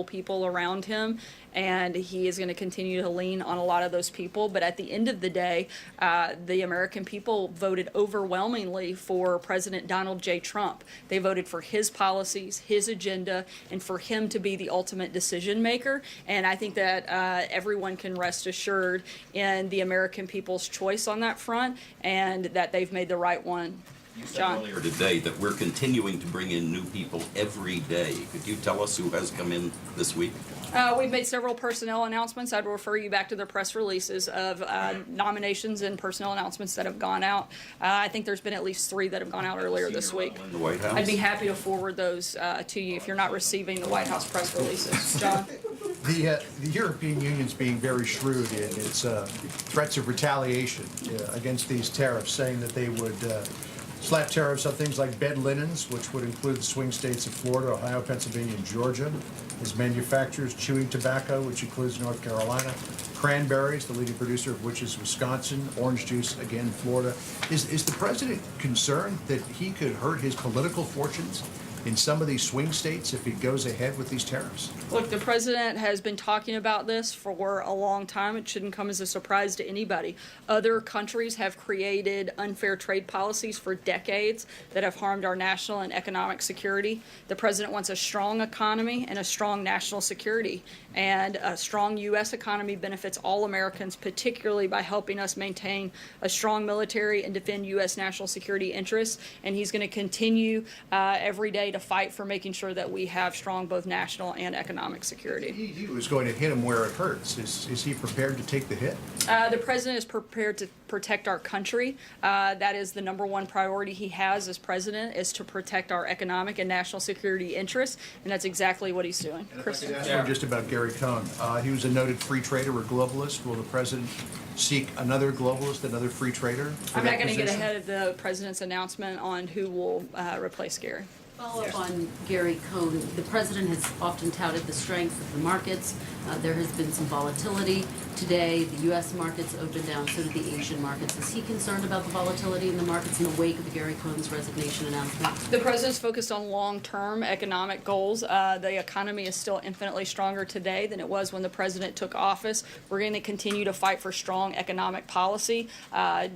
people around him, and he is going to continue to lean on a lot of those people. But at the end of the day, the American people voted overwhelmingly for President Donald J. Trump. They voted for his policies, his agenda, and for him to be the ultimate decision maker. And I think that everyone can rest assured in the American people's choice on that front, and that they've made the right one. You said John? earlier today that we're continuing to bring in new people every day. Could you tell us who has come in this week? We've made several personnel announcements. I'd refer you back to the press releases of nominations and personnel announcements that have gone out. I think there's been at least 3 that have gone out earlier this week. In the White House? I'd be happy to forward those to you if you're not receiving the White House press releases. John? The European Union's being very shrewd in its threats of retaliation against these tariffs, saying that they would slap tariffs on things like bed linens, which would include the swing states of Florida, Ohio, Pennsylvania, and Georgia, as manufacturers, chewing tobacco, which includes North Carolina, cranberries, the leading producer of which is Wisconsin, orange juice, again, Florida. Is the president concerned that he could hurt his political fortunes in some of these swing states if he goes ahead with these tariffs? Look, the president has been talking about this for a long time. It shouldn't come as a surprise to anybody. Other countries have created unfair trade policies for decades that have harmed our national and economic security. The president wants a strong economy and a strong national security. And a strong U.S. economy benefits all Americans, particularly by helping us maintain a strong military and defend U.S. national security interests. And he's going to continue every day to fight for making sure that we have strong both national and economic security. He was going to hit him where it hurts. Is he prepared to take the hit? The president is prepared to protect our country. That is the #1 priority he has as president, is to protect our economic and national security interests, and that's exactly what he's doing. Chris? Ask one just about Gary Cohn. He was a noted free trader or globalist. Will the president seek another globalist, another free trader? I'm not going to get ahead of the president's announcement on who will replace Gary. Follow up on Gary Cohn. The president has often touted the strength of the markets. There has been some volatility. Today, the U.S. markets opened down, so did the Asian markets. Is he concerned about the volatility in the markets in the wake of Gary Cohn's resignation announcement? The president's focused on long-term economic goals. The economy is still infinitely stronger today than it was when the president took office. We're going to continue to fight for strong economic policy,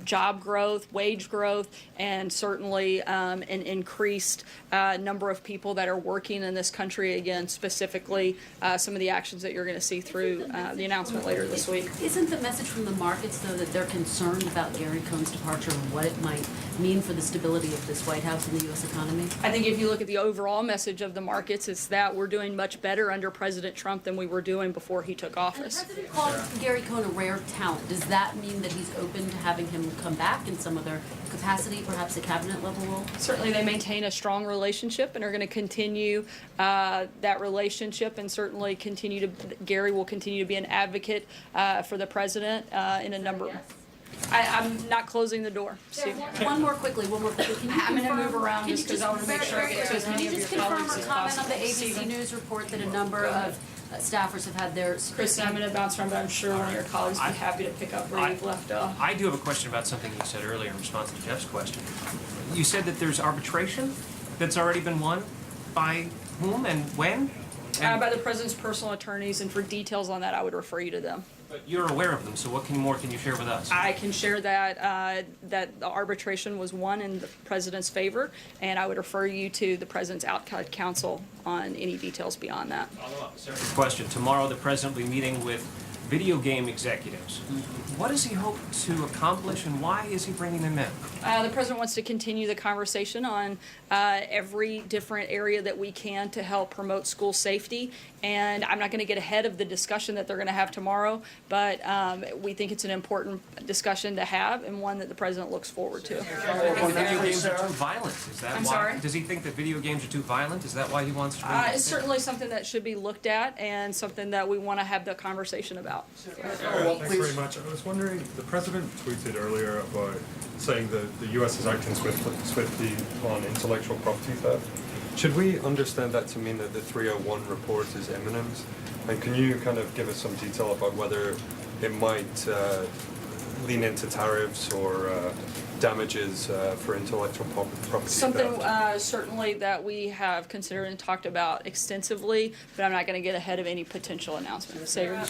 job growth, wage growth, and certainly an increased number of people that are working in this country. Again, specifically some of the actions that you're going to see through the announcement later this week. Isn't the message from the markets, though, that they're concerned about Gary Cohn's departure and what it might mean for the stability of this White House and the U.S. economy? I think if you look at the overall message of the markets, it's that we're doing much better under President Trump than we were doing before he took And the office. president called Gary Cohn a rare talent. Does that mean that he's open to having him come back in some other capacity, perhaps a cabinet level role? Certainly they maintain a strong relationship and are going to continue that relationship, and certainly Gary will continue to be an advocate for the president in a number. I'm not closing the door. Sarah, one more quickly. Can you I'm going to confirm- move around can you just because I want to make sure I get to as many of Can you your just confirm colleagues or as comment on possible. the ABC Stephen? News report that a number of staffers have had their... Chris, I'm going to bounce around, but I'm sure one of your colleagues will be happy to pick up where you've left off. I do have a question about something you said earlier in response to Jeff's question. You said that there's arbitration that's already been won by whom and when? And, By the president's personal attorneys, and for details on that, I would refer you to them. but you're aware of them, so what more can you share with us? I can share that that the arbitration was won in the president's favor, and I would refer you to the president's outside counsel on any details beyond that. Follow up. Second question. Tomorrow the president will be meeting with video game executives. What does he hope to accomplish, and why is he bringing them in? The president wants to continue the conversation on every different area that we can to help promote school safety. And I'm not going to get ahead of the discussion that they're going to have tomorrow, but we think it's an important discussion to have and one that the president looks forward to. Video games are too violent. Is that I'm why? sorry? Does he think that video games are too violent? Is that why he wants to bring them in? It's certainly something that should be looked at and something that we want to have the conversation about. Thanks very much. I was wondering, the president tweeted earlier about saying that the U.S. is acting swiftly on intellectual property theft. Should we understand that to mean that the 301 report is imminent? And can you kind of give us some detail about whether it might lean into tariffs or damages for intellectual property Something theft? certainly that we have considered and talked about extensively, but I'm not going to get ahead of any potential announcements. Sarah,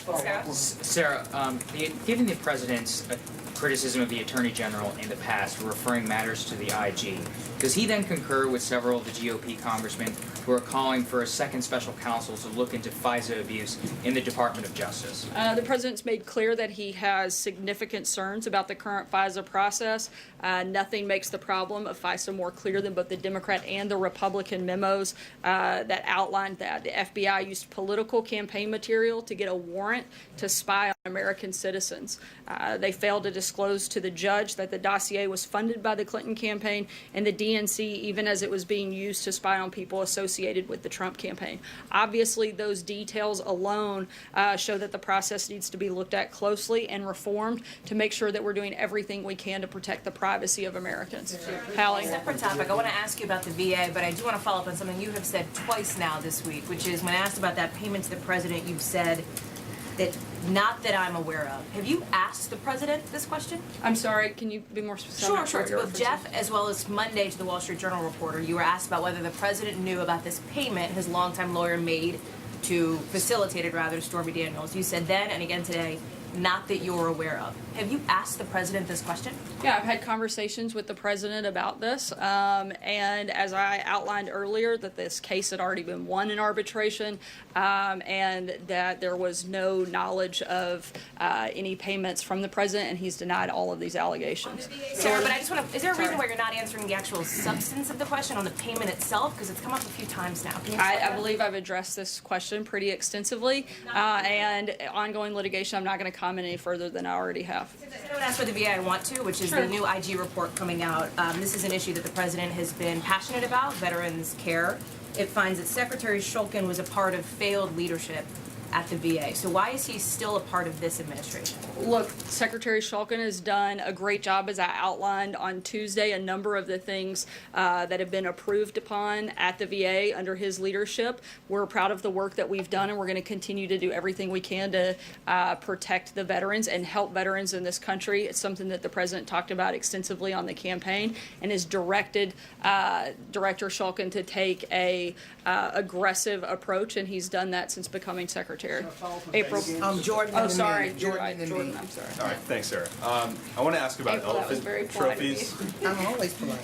given the president's criticism of the attorney general in the past, referring matters to the IG, does he then concur with several of the GOP congressmen who are calling for a second special counsel to look into FISA abuse in the Department of Justice? The president's made clear that he has significant concerns about the current FISA process. Nothing makes the problem of FISA more clear than both the Democrat and the Republican memos that outlined that. The FBI used political campaign material to get a warrant to spy on American citizens. They failed to disclose to the judge that the dossier was funded by the Clinton campaign and the DNC, even as it was being used to spy on people associated with the Trump campaign. Obviously, those details alone show that the process needs to be looked at closely and reformed to make sure that we're doing everything we can to protect the privacy of Americans. Hallie? Separate topic. I want to ask you about the VA, but I do want to follow up on something you have said twice now this week, which is when asked about that payment to the president, you've said that not that I'm aware of. Have you asked the president this question? I'm sorry, can you be more specific? Sure, sure. To both Jeff as well as Monday to the Wall Street Journal reporter, you were asked about whether the president knew about this payment his longtime lawyer made to facilitated rather Stormy Daniels. You said then and again today, not that you're aware of. Have you asked the president this question? Yeah, I've had conversations with the president about this, and as I outlined earlier, that this case had already been won in arbitration, and that there was no knowledge of any payments from the president, and he's denied all of these allegations. Sarah, but I just want to, is there a reason why you're not answering the actual substance of the question on the payment itself? Because it's come up a few times now. Can you explain I that? believe I've addressed this question pretty extensively, and ongoing litigation, I'm not going to comment any further than I already have. I would ask about the VA I want to, which is the new IG report coming out. This is an issue that the president has been passionate about, veterans care. It finds that Secretary Shulkin was a part of failed leadership at the VA. So why is he still a part of this administration? Look, Secretary Shulkin has done a great job, as I outlined on Tuesday, a number of the things that have been approved upon at the VA under his leadership. We're proud of the work that we've done, and we're going to continue to do everything we can to protect the veterans and help veterans in this country. It's something that the president talked about extensively on the campaign and has directed Director Shulkin to take a aggressive approach, and he's done that since becoming secretary. April. Jordan. Oh, and sorry. me. You're right. and Jordan, me. I'm sorry. All right, thanks, Sarah. I want to ask about April, that was elephant very polite of trophies. I'm always polite.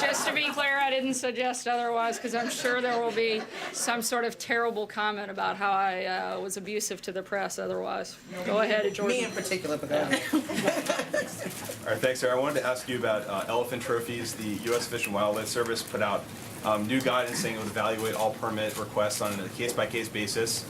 Just to be clear, I didn't suggest otherwise, because I'm sure there will be some sort of terrible comment about how I was abusive to the press otherwise. Go ahead, Jordan. Me in particular, but go ahead. All right, thanks, Sarah. I wanted to ask you about elephant trophies. The U.S. Fish and Wildlife Service put out new guidance saying it would evaluate all permit requests on a case-by-case basis.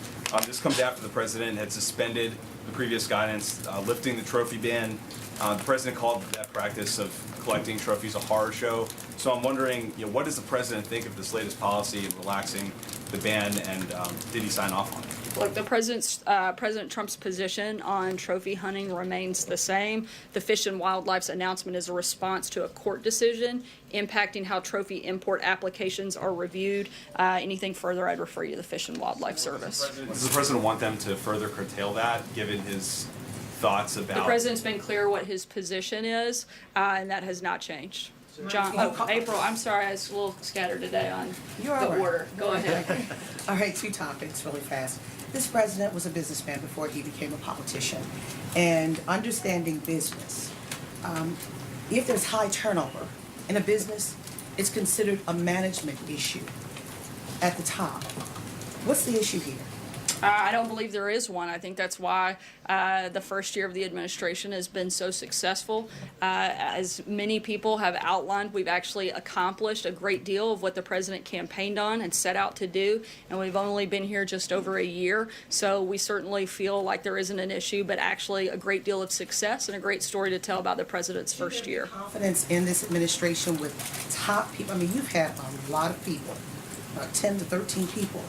This comes after the president had suspended the previous guidance, lifting the trophy ban. The president called that practice of collecting trophies a horror show. So I'm wondering, what does the president think of this latest policy of relaxing the ban, and did he sign off on it? Look, the President Trump's position on trophy hunting remains the same. The Fish and Wildlife's announcement is a response to a court decision impacting how trophy import applications are reviewed. Anything further, I'd refer you to the Fish and Wildlife Service. Does the president want them to further curtail that, given his thoughts about... The president's been clear what his position is, and that has not changed. April, I'm sorry, I was a little scattered today on You're the all right. order. Go ahead. All right, two topics really fast. This president was a businessman before he became a politician. And understanding business, if there's high turnover in a business, it's considered a management issue at the top. What's the issue here? I don't believe there is one. I think that's why the first year of the administration has been so successful. As many people have outlined, we've actually accomplished a great deal of what the president campaigned on and set out to do, and we've only been here just over a year. So we certainly feel like there isn't an issue, but actually a great deal of success and a great story to tell about the president's first year. Confidence in this administration with top people. I mean, you've had a lot of people, about 10 to 13 people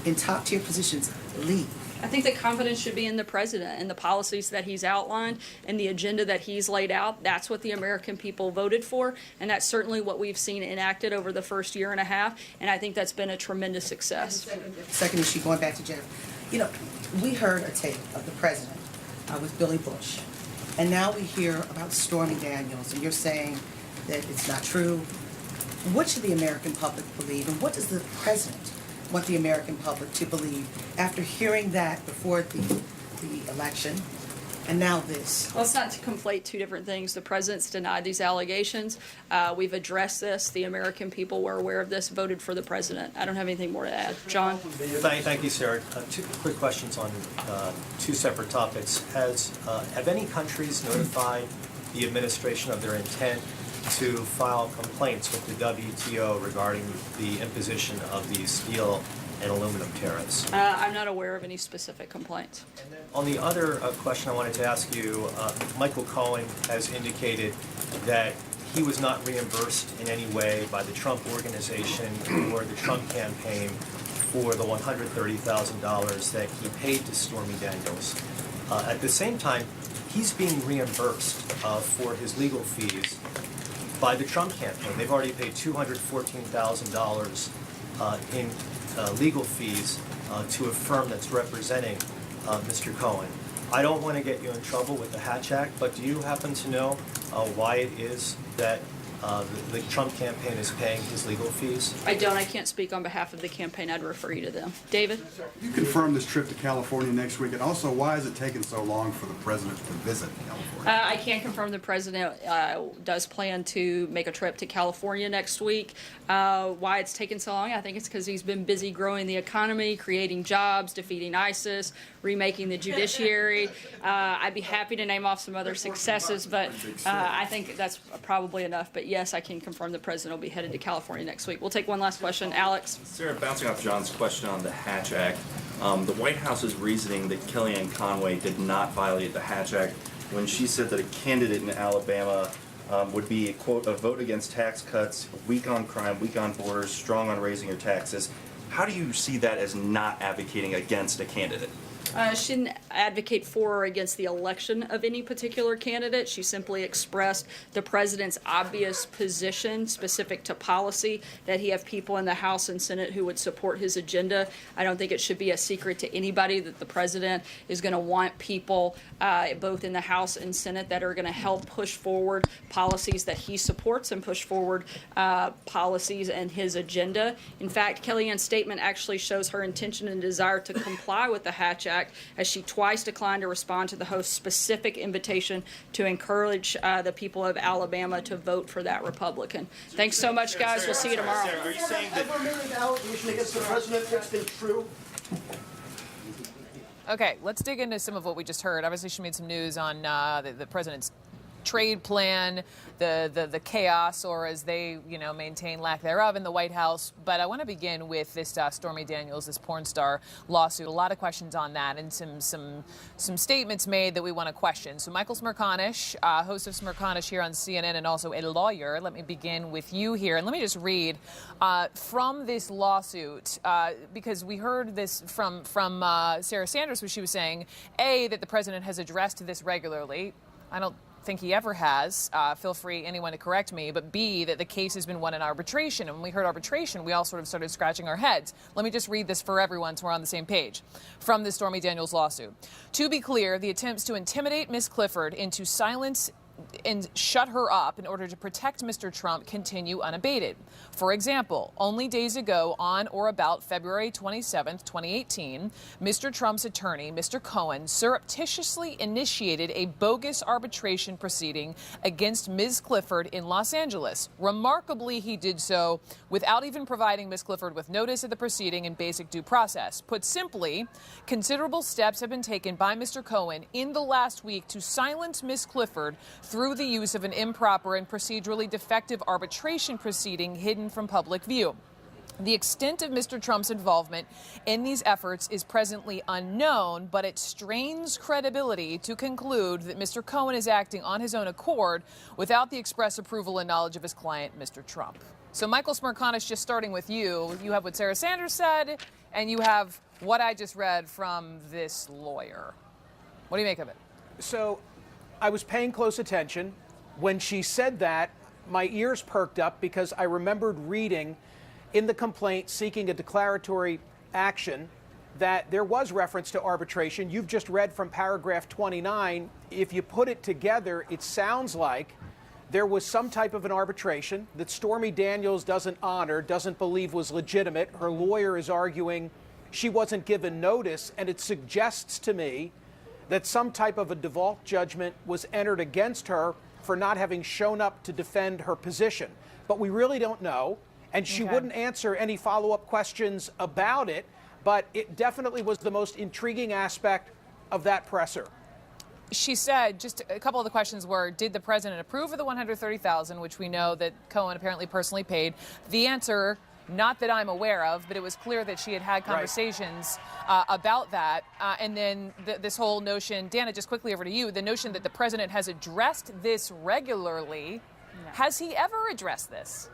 in top tier positions leave. I think the confidence should be in the president and the policies that he's outlined and the agenda that he's laid out. That's what the American people voted for, and that's certainly what we've seen enacted over the first year and a half, and I think that's been a tremendous success. Second issue, going back to Jeff. We heard a tape of the president with Billy Bush And now we hear about Stormy Daniels, and you're saying that it's not true. What should the American public believe, and what does the president want the American public to believe after hearing that before the election, and now this? Well, it's not to conflate two different things. The president's denied these allegations. We've addressed this. The American people were aware of this, voted for the president. I don't have anything more to add. John? Thank you, Sarah. Two quick questions on two separate topics. Have any countries notified the administration of their intent to file complaints with the WTO regarding the imposition of these steel and aluminum tariffs? I'm not aware of any specific complaints. On the other question I wanted to ask you, Michael Cohen has indicated that he was not reimbursed in any way by the Trump organization or the Trump campaign for the $130,000 that he paid to Stormy Daniels. At the same time, he's being reimbursed for his legal fees by the Trump campaign. They've already paid $214,000 in legal fees to a firm that's representing Mr. Cohen. I don't want to get you in trouble with the Hatch Act, but do you happen to know why it is that the Trump campaign is paying his legal fees? I don't. I can't speak on behalf of the campaign. I'd refer you to them. David? You confirm this trip to California next week, and also why is it taking so long for the president to visit California? I can confirm the president does plan to make a trip to California next week. Why it's taken so long? I think it's because he's been busy growing the economy, creating jobs, defeating ISIS, remaking the judiciary. I'd be happy to name off some other successes, but I think that's probably enough. But yes, I can confirm the president will be headed to California next week. We'll take one last question. Alex? Sarah, bouncing off John's question on the Hatch Act, the White House's reasoning that Kellyanne Conway did not violate the Hatch Act when she said that a candidate in Alabama would be, quote, a vote against tax cuts, weak on crime, weak on borders, strong on raising your taxes. How do you see that as not advocating against a candidate? She didn't advocate for or against the election of any particular candidate. She simply expressed the president's obvious position specific to policy, that he have people in the House and Senate who would support his agenda. I don't think it should be a secret to anybody that the president is going to want people both in the House and Senate that are going to help push forward policies that he supports and push forward policies and his agenda. In fact, Kellyanne's statement actually shows her intention and desire to comply with the Hatch Act, as she twice declined to respond to the host's specific invitation to encourage the people of Alabama to vote for that Republican. Thanks so much, guys. We'll see you tomorrow. Are you saying that ever made an allegation against the president that's been true? Okay, let's dig into some of what we just heard. Obviously, she made some news on the president's trade plan, the chaos, or as they maintain, lack thereof in the White House. But I want to begin with this Stormy Daniels, this porn star lawsuit. A lot of questions on that, and some statements made that we want to question. So Michael Smerconish, host of Smerconish here on CNN, and also a lawyer. Let me begin with you here, and let me just read from this lawsuit, because we heard this from Sarah Sanders, where she was saying, A, that the president has addressed this regularly. I don't think he ever has. Feel free, anyone, to correct me. But B, that the case has been won in arbitration. And when we heard arbitration, we all sort of started scratching our heads. Let me just read this for everyone so we're on the same page. From the Stormy Daniels lawsuit. To be clear, the attempts to intimidate Ms. Clifford into silence and shut her up in order to protect Mr. Trump continue unabated. For example, only days ago, on or about February 27th, 2018, Mr. Trump's attorney, Mr. Cohen, surreptitiously initiated a bogus arbitration proceeding against Ms. Clifford in Los Angeles. Remarkably, he did so without even providing Ms. Clifford with notice of the proceeding and basic due process. Put simply, considerable steps have been taken by Mr. Cohen in the last week to silence Ms. Clifford through the use of an improper and procedurally defective arbitration proceeding hidden from public view. The extent of Mr. Trump's involvement in these efforts is presently unknown, but it strains credibility to conclude that Mr. Cohen is acting on his own accord without the express approval and knowledge of his client, Mr. Trump. So, Michael Smerconish, just starting with you, you have what Sarah Sanders said, and you have what I just read from this lawyer. What do you make of it? So, I was paying close attention. When she said that, my ears perked up because I remembered reading in the complaint seeking a declaratory action that there was reference to arbitration. You've just read from paragraph 29. If you put it together, it sounds like there was some type of an arbitration that Stormy Daniels doesn't honor, doesn't believe was legitimate. Her lawyer is arguing she wasn't given notice, and it suggests to me that some type of a default judgment was entered against her for not having shown up to defend her position. But we really don't know, and she wouldn't answer any follow-up questions about it, but it definitely was the most intriguing aspect of that presser. She said, just a couple of the questions were, did the president approve of the $130,000, which we know that Cohen apparently personally paid? The answer, not that I'm aware of, but it was clear that she had had conversations about that. And then this whole notion, Dana, just quickly over to you, the notion that the president has addressed this regularly. Has he ever addressed this?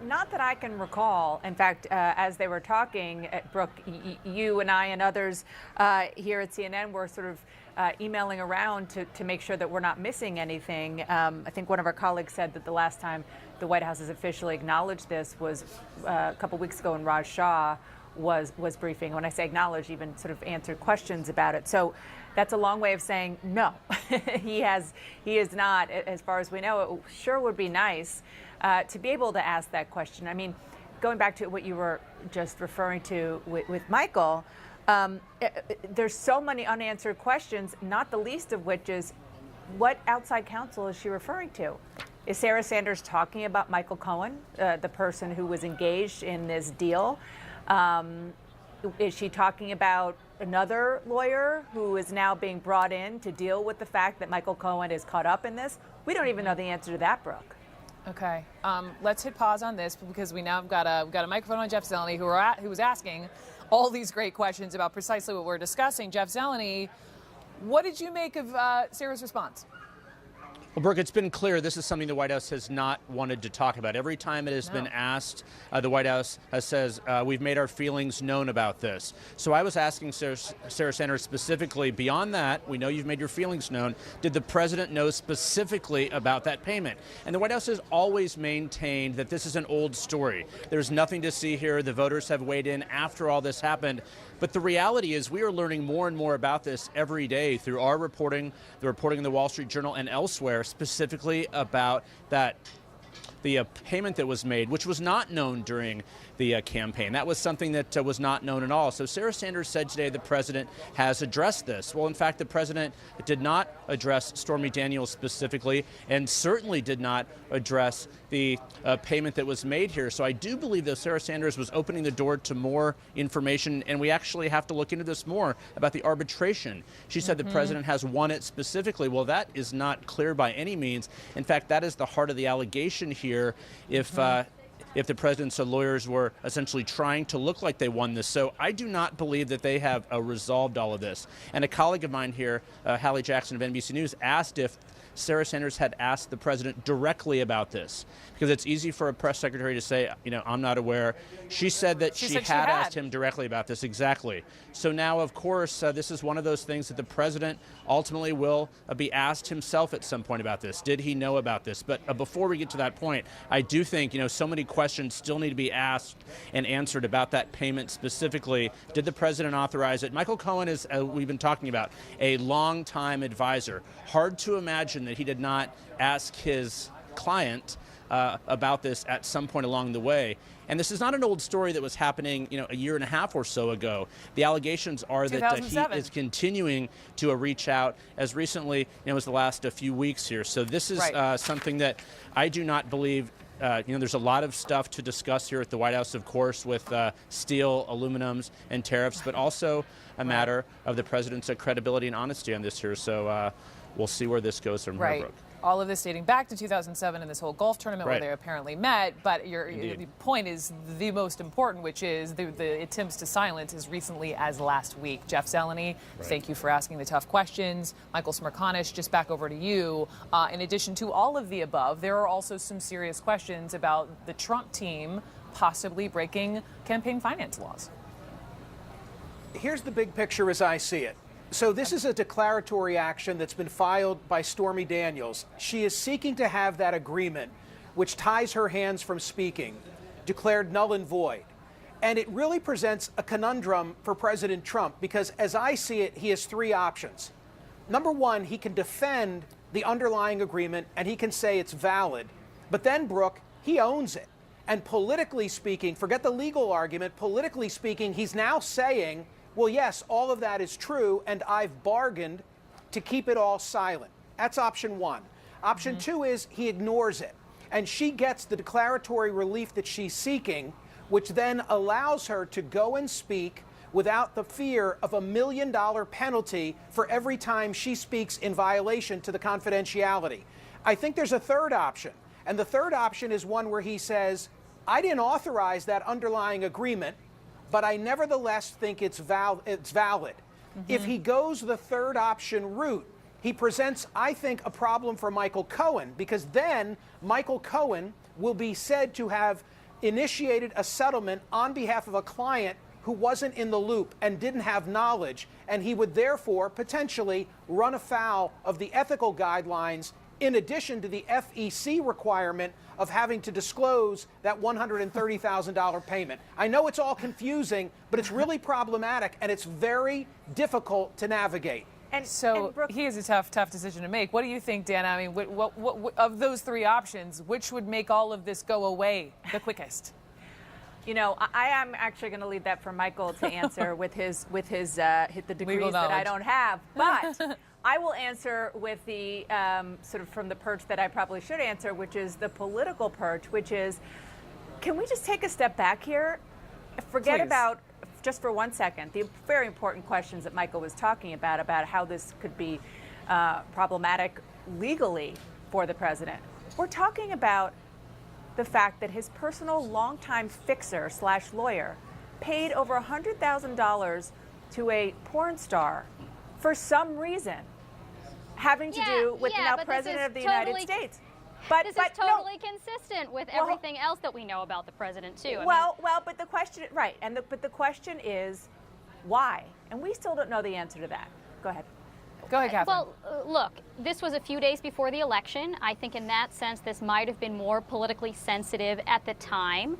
Not that I can recall. In fact, as they were talking, Brooke, you and I and others here at CNN were sort of emailing around to make sure that we're not missing anything. I think one of our colleagues said that the last time the White House has officially acknowledged this was a couple weeks ago when Raj Shah was briefing. When I say acknowledge, even sort of answered questions about it. So that's a long way of saying no. He is not, as far as we know. It sure would be nice to be able to ask that question. I mean, going back to what you were just referring to with Michael, there's so many unanswered questions, not the least of which is, what outside counsel is she referring to? Is Sarah Sanders talking about Michael Cohen, the person who was engaged in this deal? Is she talking about another lawyer who is now being brought in to deal with the fact that Michael Cohen is caught up in this? We don't even know the answer to that, Brooke. Okay, let's hit pause on this because we now have got a microphone on Jeff Zeleny, who was asking all these great questions about precisely what we're discussing. Jeff Zeleny, what did you make of Sarah's response? Well, Brooke, it's been clear this is something the White House has not wanted to talk about. Every time it has been asked, the White House says, we've made our feelings known about this. So I was asking Sarah Sanders specifically, beyond that, we know you've made your feelings known, did the president know specifically about that payment? And the White House has always maintained that this is an old story. There's nothing to see here. The voters have weighed in after all this happened. But the reality is we are learning more and more about this every day through our reporting, the reporting in the Wall Street Journal and elsewhere, specifically about the payment that was made, which was not known during the campaign. That was something that was not known at all. So Sarah Sanders said today the president has addressed this. Well, in fact, the president did not address Stormy Daniels specifically and certainly did not address the payment that was made here. So I do believe that Sarah Sanders was opening the door to more information, and we actually have to look into this more about the arbitration. She said the president has won it specifically. Well, that is not clear by any means. In fact, that is the heart of the allegation here. If the president's lawyers were essentially trying to look like they won this. So I do not believe that they have resolved all of this. And a colleague of mine here, Hallie Jackson of NBC News, asked if Sarah Sanders had asked the president directly about this, because it's easy for a press secretary to say, I'm not aware. She said that she had asked him directly about this, exactly. So now, of course, this is one of those things that the president ultimately will be asked himself at some point about this. Did he know about this? But before we get to that point, I do think, so many questions still need to be asked and answered about that payment specifically. Did the president authorize it? Michael Cohen is, we've been talking about, a longtime advisor. Hard to imagine that he did not ask his client about this at some point along the way. And this is not an old story that was happening, a year and a half or so ago. The allegations are that he is continuing to reach out as recently, as the last few weeks here. So this is something that I do not believe. There's a lot of stuff to discuss here at the White House, of course, with steel, aluminums, and tariffs, but also a matter of the president's credibility and honesty on this here. So we'll see where this goes from here, Brooke. All of this dating back to 2007 and this whole golf tournament where they apparently met. But the point is the most important, which is the attempts to silence as recently as last week. Jeff Zeleny, thank you for asking the tough questions. Michael Smerconish, just back over to you. In addition to all of the above, there are also some serious questions about the Trump team possibly breaking campaign finance laws. Here's the big picture as I see it. So this is a declaratory action that's been filed by Stormy Daniels. She is seeking to have that agreement, which ties her hands from speaking, declared null and void. And it really presents a conundrum for President Trump because, as I see it, he has three options. Number one, he can defend the underlying agreement and he can say it's valid. But then, Brooke, he owns it. And politically speaking, forget the legal argument, politically speaking, he's now saying, well, yes, all of that is true, and I've bargained to keep it all silent. That's option one. Option two is he ignores it. And she gets the declaratory relief that she's seeking, which then allows her to go and speak without the fear of $1 million penalty for every time she speaks in violation to the confidentiality. I think there's a third option. And the third option is one where he says, I didn't authorize that underlying agreement, but I nevertheless think it's valid. If he goes the third option route, he presents, I think, a problem for Michael Cohen, because then Michael Cohen will be said to have initiated a settlement on behalf of a client who wasn't in the loop and didn't have knowledge, and he would therefore potentially run afoul of the ethical guidelines in addition to the FEC requirement of having to disclose that $130,000 payment. I know it's all confusing, but it's really problematic and it's very difficult to navigate. And so he has a tough decision to make. What do you think, Dana? I mean, what of those three options, which would make all of this go away the quickest? You know, I am actually going to leave that for Michael to answer with the degrees that I don't have. But I will answer with the sort of from the perch that I probably should answer, which is the political perch, which is, can we just take a step back here? Forget about, just for 1 second, the very important questions that Michael was talking about how this could be problematic legally for the president. We're talking about the fact that his personal longtime fixer / lawyer paid over $100,000 to a porn star for some reason having to do with the now president of the United States. But this is totally consistent with everything else that we know about the president too. But the question, right? But the question is, why? And we still don't know the answer to that. Go ahead. Go ahead, Catherine. Well, look, this was a few days before the election. I think in that sense, this might have been more politically sensitive at the time,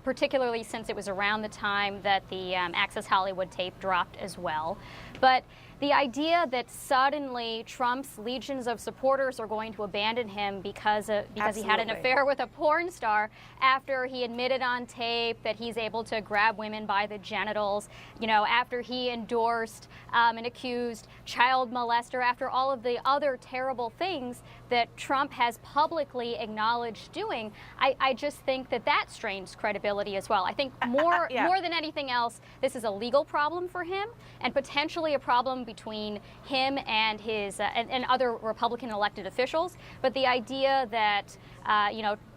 particularly since it was around the time that the Access Hollywood tape dropped as well. But the idea that suddenly Trump's legions of supporters are going to abandon him because he had an affair with a porn star after he admitted on tape that he's able to grab women by the genitals, you know, after he endorsed an accused child molester, after all of the other terrible things that Trump has publicly acknowledged doing, I just think that strains credibility as well. I think more than anything else, this is a legal problem for him and potentially a problem between him and his and other Republican elected officials. But the idea that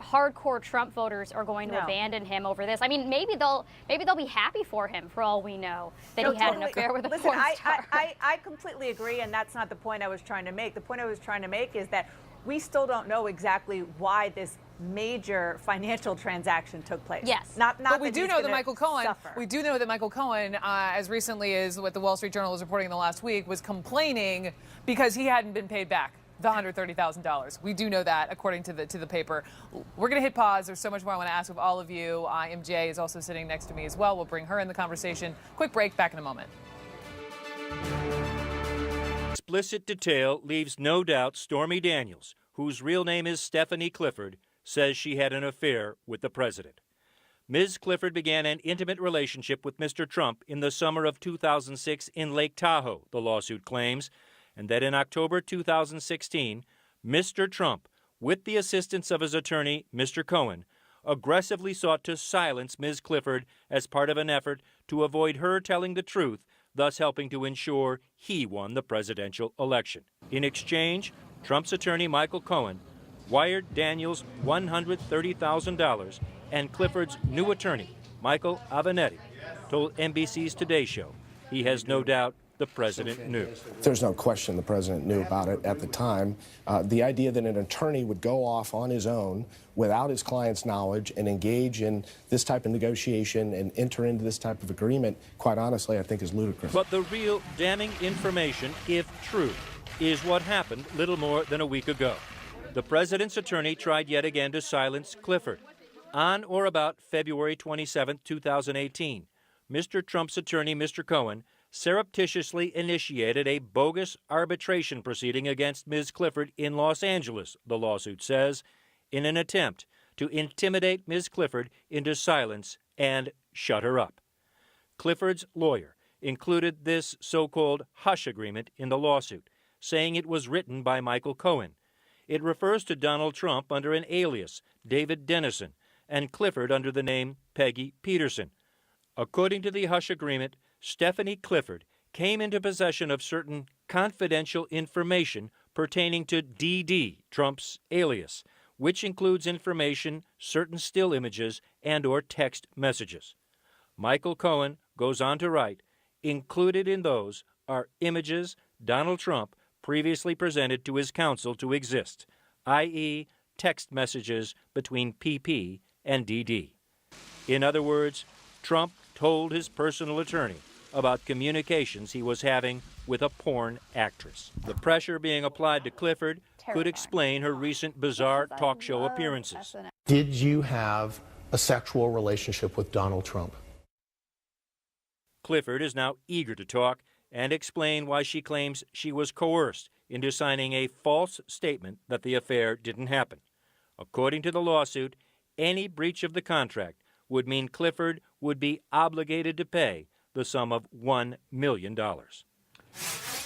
hardcore Trump voters are going to abandon him over this, I mean, maybe they'll be happy for him for all we know that he had an affair with a porn star. I completely agree, and that's not the point I was trying to make. The point I was trying to make is that we still don't know exactly why this major financial transaction took place. Yes. But we do know that Michael Cohen, as recently as what the Wall Street Journal was reporting in the last week, was complaining because he hadn't been paid back the $130,000. We do know that, according to the paper. We're going to hit pause. There's so much more I want to ask of all of you. MJ is also sitting next to me as well. We'll bring her in the conversation. Quick break. Back in a moment. Explicit detail leaves no doubt Stormy Daniels, whose real name is Stephanie Clifford, says she had an affair with the president. Ms. Clifford began an intimate relationship with Mr. Trump in the summer of 2006 in Lake Tahoe, the lawsuit claims, and that in October 2016, Mr. Trump, with the assistance of his attorney, Mr. Cohen, aggressively sought to silence Ms. Clifford as part of an effort to avoid her telling the truth, thus helping to ensure he won the presidential election. In exchange, Trump's attorney, Michael Cohen, wired Daniels $130,000, and Clifford's new attorney, Michael Avenatti, told NBC's Today Show he has no doubt the president knew. There's no question the president knew about it at the time. The idea that an attorney would go off on his own without his client's knowledge and engage in this type of negotiation and enter into this type of agreement, quite honestly, I think is ludicrous. But the real damning information, if true, is what happened little more than a week ago. The president's attorney tried yet again to silence Clifford. On or about February 27, 2018, Mr. Trump's attorney, Mr. Cohen, surreptitiously initiated a bogus arbitration proceeding against Ms. Clifford in Los Angeles, the lawsuit says, in an attempt to intimidate Ms. Clifford into silence and shut her up. Clifford's lawyer included this so-called hush agreement in the lawsuit, saying it was written by Michael Cohen. It refers to Donald Trump under an alias, David Dennison, and Clifford under the name Peggy Peterson. According to the hush agreement, Stephanie Clifford came into possession of certain confidential information pertaining to DD, Trump's alias, which includes information, certain still images, and/or text messages. Michael Cohen goes on to write, included in those are images Donald Trump previously presented to his counsel to exist, i.e., text messages between PP and DD. In other words, Trump told his personal attorney about communications he was having with a porn actress. The pressure being applied to Clifford could explain her recent bizarre talk show appearances. Did you have a sexual relationship with Donald Trump? Clifford is now eager to talk and explain why she claims she was coerced into signing a false statement that the affair didn't happen. According to the lawsuit, any breach of the contract would mean Clifford would be obligated to pay the sum of $1 million.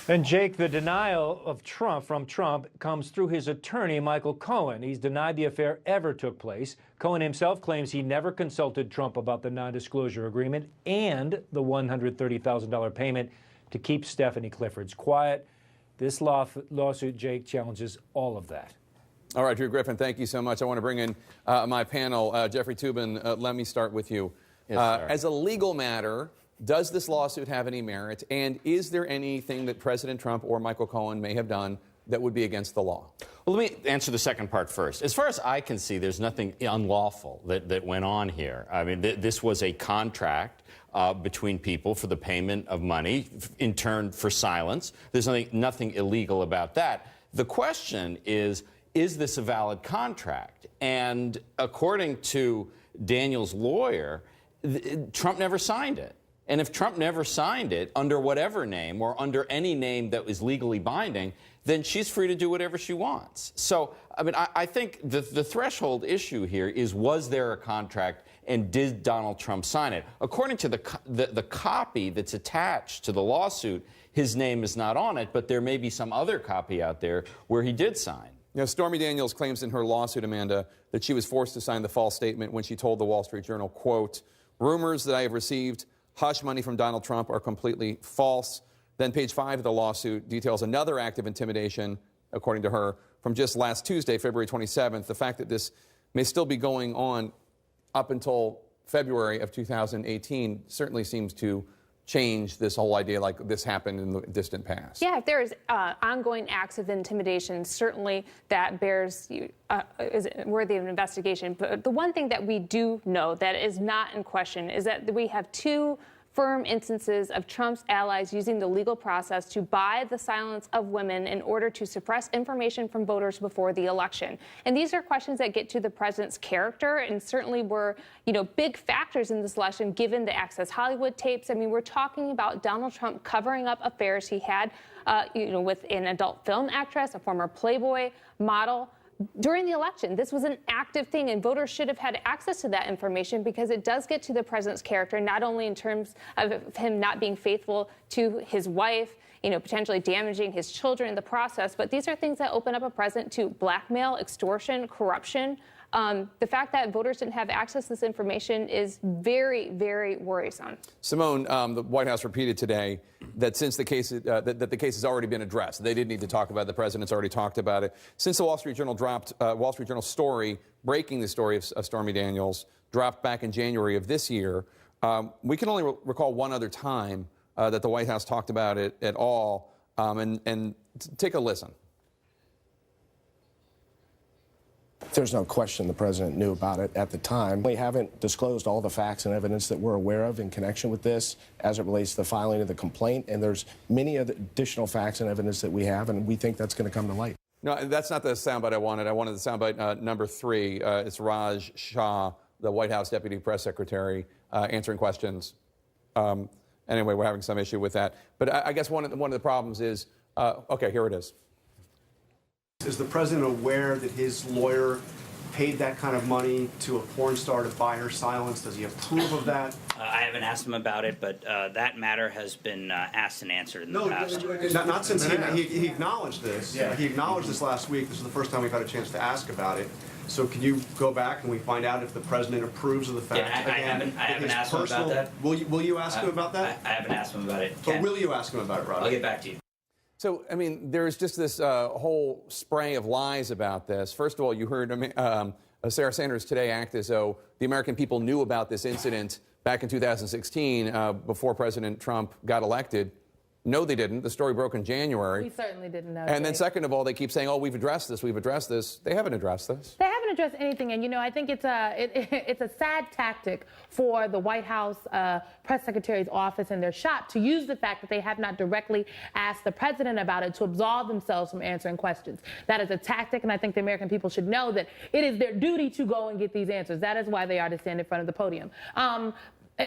And Jake, the denial of from Trump comes through his attorney, Michael Cohen. He's denied the affair ever took place. Cohen himself claims he never consulted Trump about the non-disclosure agreement and the $130,000 payment to keep Stephanie Clifford's quiet. This lawsuit, Jake, challenges all of that. All right, Drew Griffin, thank you so much. I want to bring in my panel. Jeffrey Toobin, let me start with you. Yes, as a legal matter, does this lawsuit have any merit? And is there anything that President Trump or Michael Cohen may have done that would be against the law? Well, let me answer the second part first. As far as I can see, there's nothing unlawful that went on here. I mean, this was a contract between people for the payment of money, in turn for silence. There's nothing illegal about that. The question is this a valid contract? And according to Daniel's lawyer, Trump never signed it. And if Trump never signed it under whatever name or under any name that was legally binding, then she's free to do whatever she wants. So, I mean, I think the threshold issue here is, was there a contract and did Donald Trump sign it? According to the copy that's attached to the lawsuit, his name is not on it, but there may be some other copy out there where he did sign. You know, Stormy Daniels claims in her lawsuit, Amanda, that she was forced to sign the false statement when she told the Wall Street Journal, quote, "Rumors that I have received hush money from Donald Trump are completely false." Then page 5 of the lawsuit details another act of intimidation, according to her, from just last Tuesday, February 27th. The fact that this may still be going on up until February of 2018 certainly seems to change this whole idea like this happened in the distant past. Yeah, if there's ongoing acts of intimidation, certainly that is worthy of an investigation. But the one thing that we do know that is not in question is that we have two firm instances of Trump's allies using the legal process to buy the silence of women in order to suppress information from voters before the election. And these are questions that get to the president's character and certainly were, big factors in this election given the Access Hollywood tapes. I mean, we're talking about Donald Trump covering up affairs he had, with an adult film actress, a former Playboy model. During the election, this was an active thing, and voters should have had access to that information because it does get to the president's character, not only in terms of him not being faithful to his wife, potentially damaging his children in the process, but these are things that open up a president to blackmail, extortion, corruption. The fact that voters didn't have access to this information is very, very worrisome. Simone, the White House repeated today that since the case that the case has already been addressed, they didn't need to talk about it. The president's already talked about it. Since the Wall Street Journal dropped Wall Street Journal story breaking the story of Stormy Daniels dropped back in January of this year, we can only recall one other time that the White House talked about it at all. And take a listen. There's no question the president knew about it at the time. We haven't disclosed all the facts and evidence that we're aware of in connection with this as it relates to the filing of the complaint, and there's many other additional facts and evidence that we have, and we think that's going to come to light. No, that's not the soundbite I wanted. I wanted the soundbite number 3. It's Raj Shah the White House deputy press secretary answering questions. Anyway, we're having some issue with that. But I guess one of the problems is, okay, here it is. Is the president aware that his lawyer paid that kind of money to a porn star to buy her silence? Does he approve of that? I haven't asked him about it, but that matter has been asked and answered in the past. Not since he acknowledged this. Yeah. He acknowledged this last week. This is the first time we've had a chance to ask about it. So can you go back and we find out if the president approves of the fact? Yeah, I haven't asked him about that. Will you ask him about that? I haven't asked him about it. But will you ask him about it, Rob? I'll get back to you. So, I mean, there's just this whole spray of lies about this. First of all, you heard Sarah Sanders today act as though the American people knew about this incident back in 2016 before President Trump got elected. No, they didn't. The story broke in January. We certainly didn't know. And then second of all, they keep saying, oh, we've addressed this, we've addressed this. They haven't addressed this. They haven't addressed anything. And, you know, I think it's a sad tactic for the White House press secretary's office and their shop to use the fact that they have not directly asked the president about it to absolve themselves from answering questions. That is a tactic, and I think the American people should know that it is their duty to go and get these answers. That is why they are to stand in front of the podium.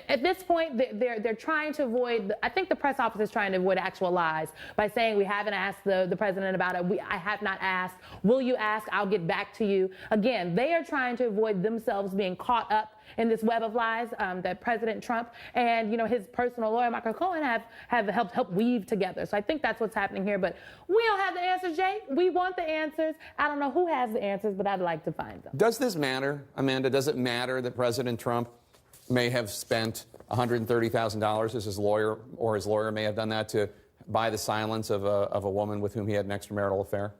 At this point, they're trying to avoid, I think the press office is trying to avoid actual lies by saying we haven't asked the president about it. I have not asked. Will you ask? I'll get back to you. Again, they are trying to avoid themselves being caught up in this web of lies that President Trump and, you know, his personal lawyer, Michael Cohen, have helped weave together. So I think that's what's happening here. But we don't have the answers, Jay. We want the answers. I don't know who has the answers, but I'd like to find them. Does this matter, Amanda? Does it matter that President Trump may have spent $130,000 as his lawyer, or his lawyer may have done that to buy the silence of a woman with whom he had an extramarital affair?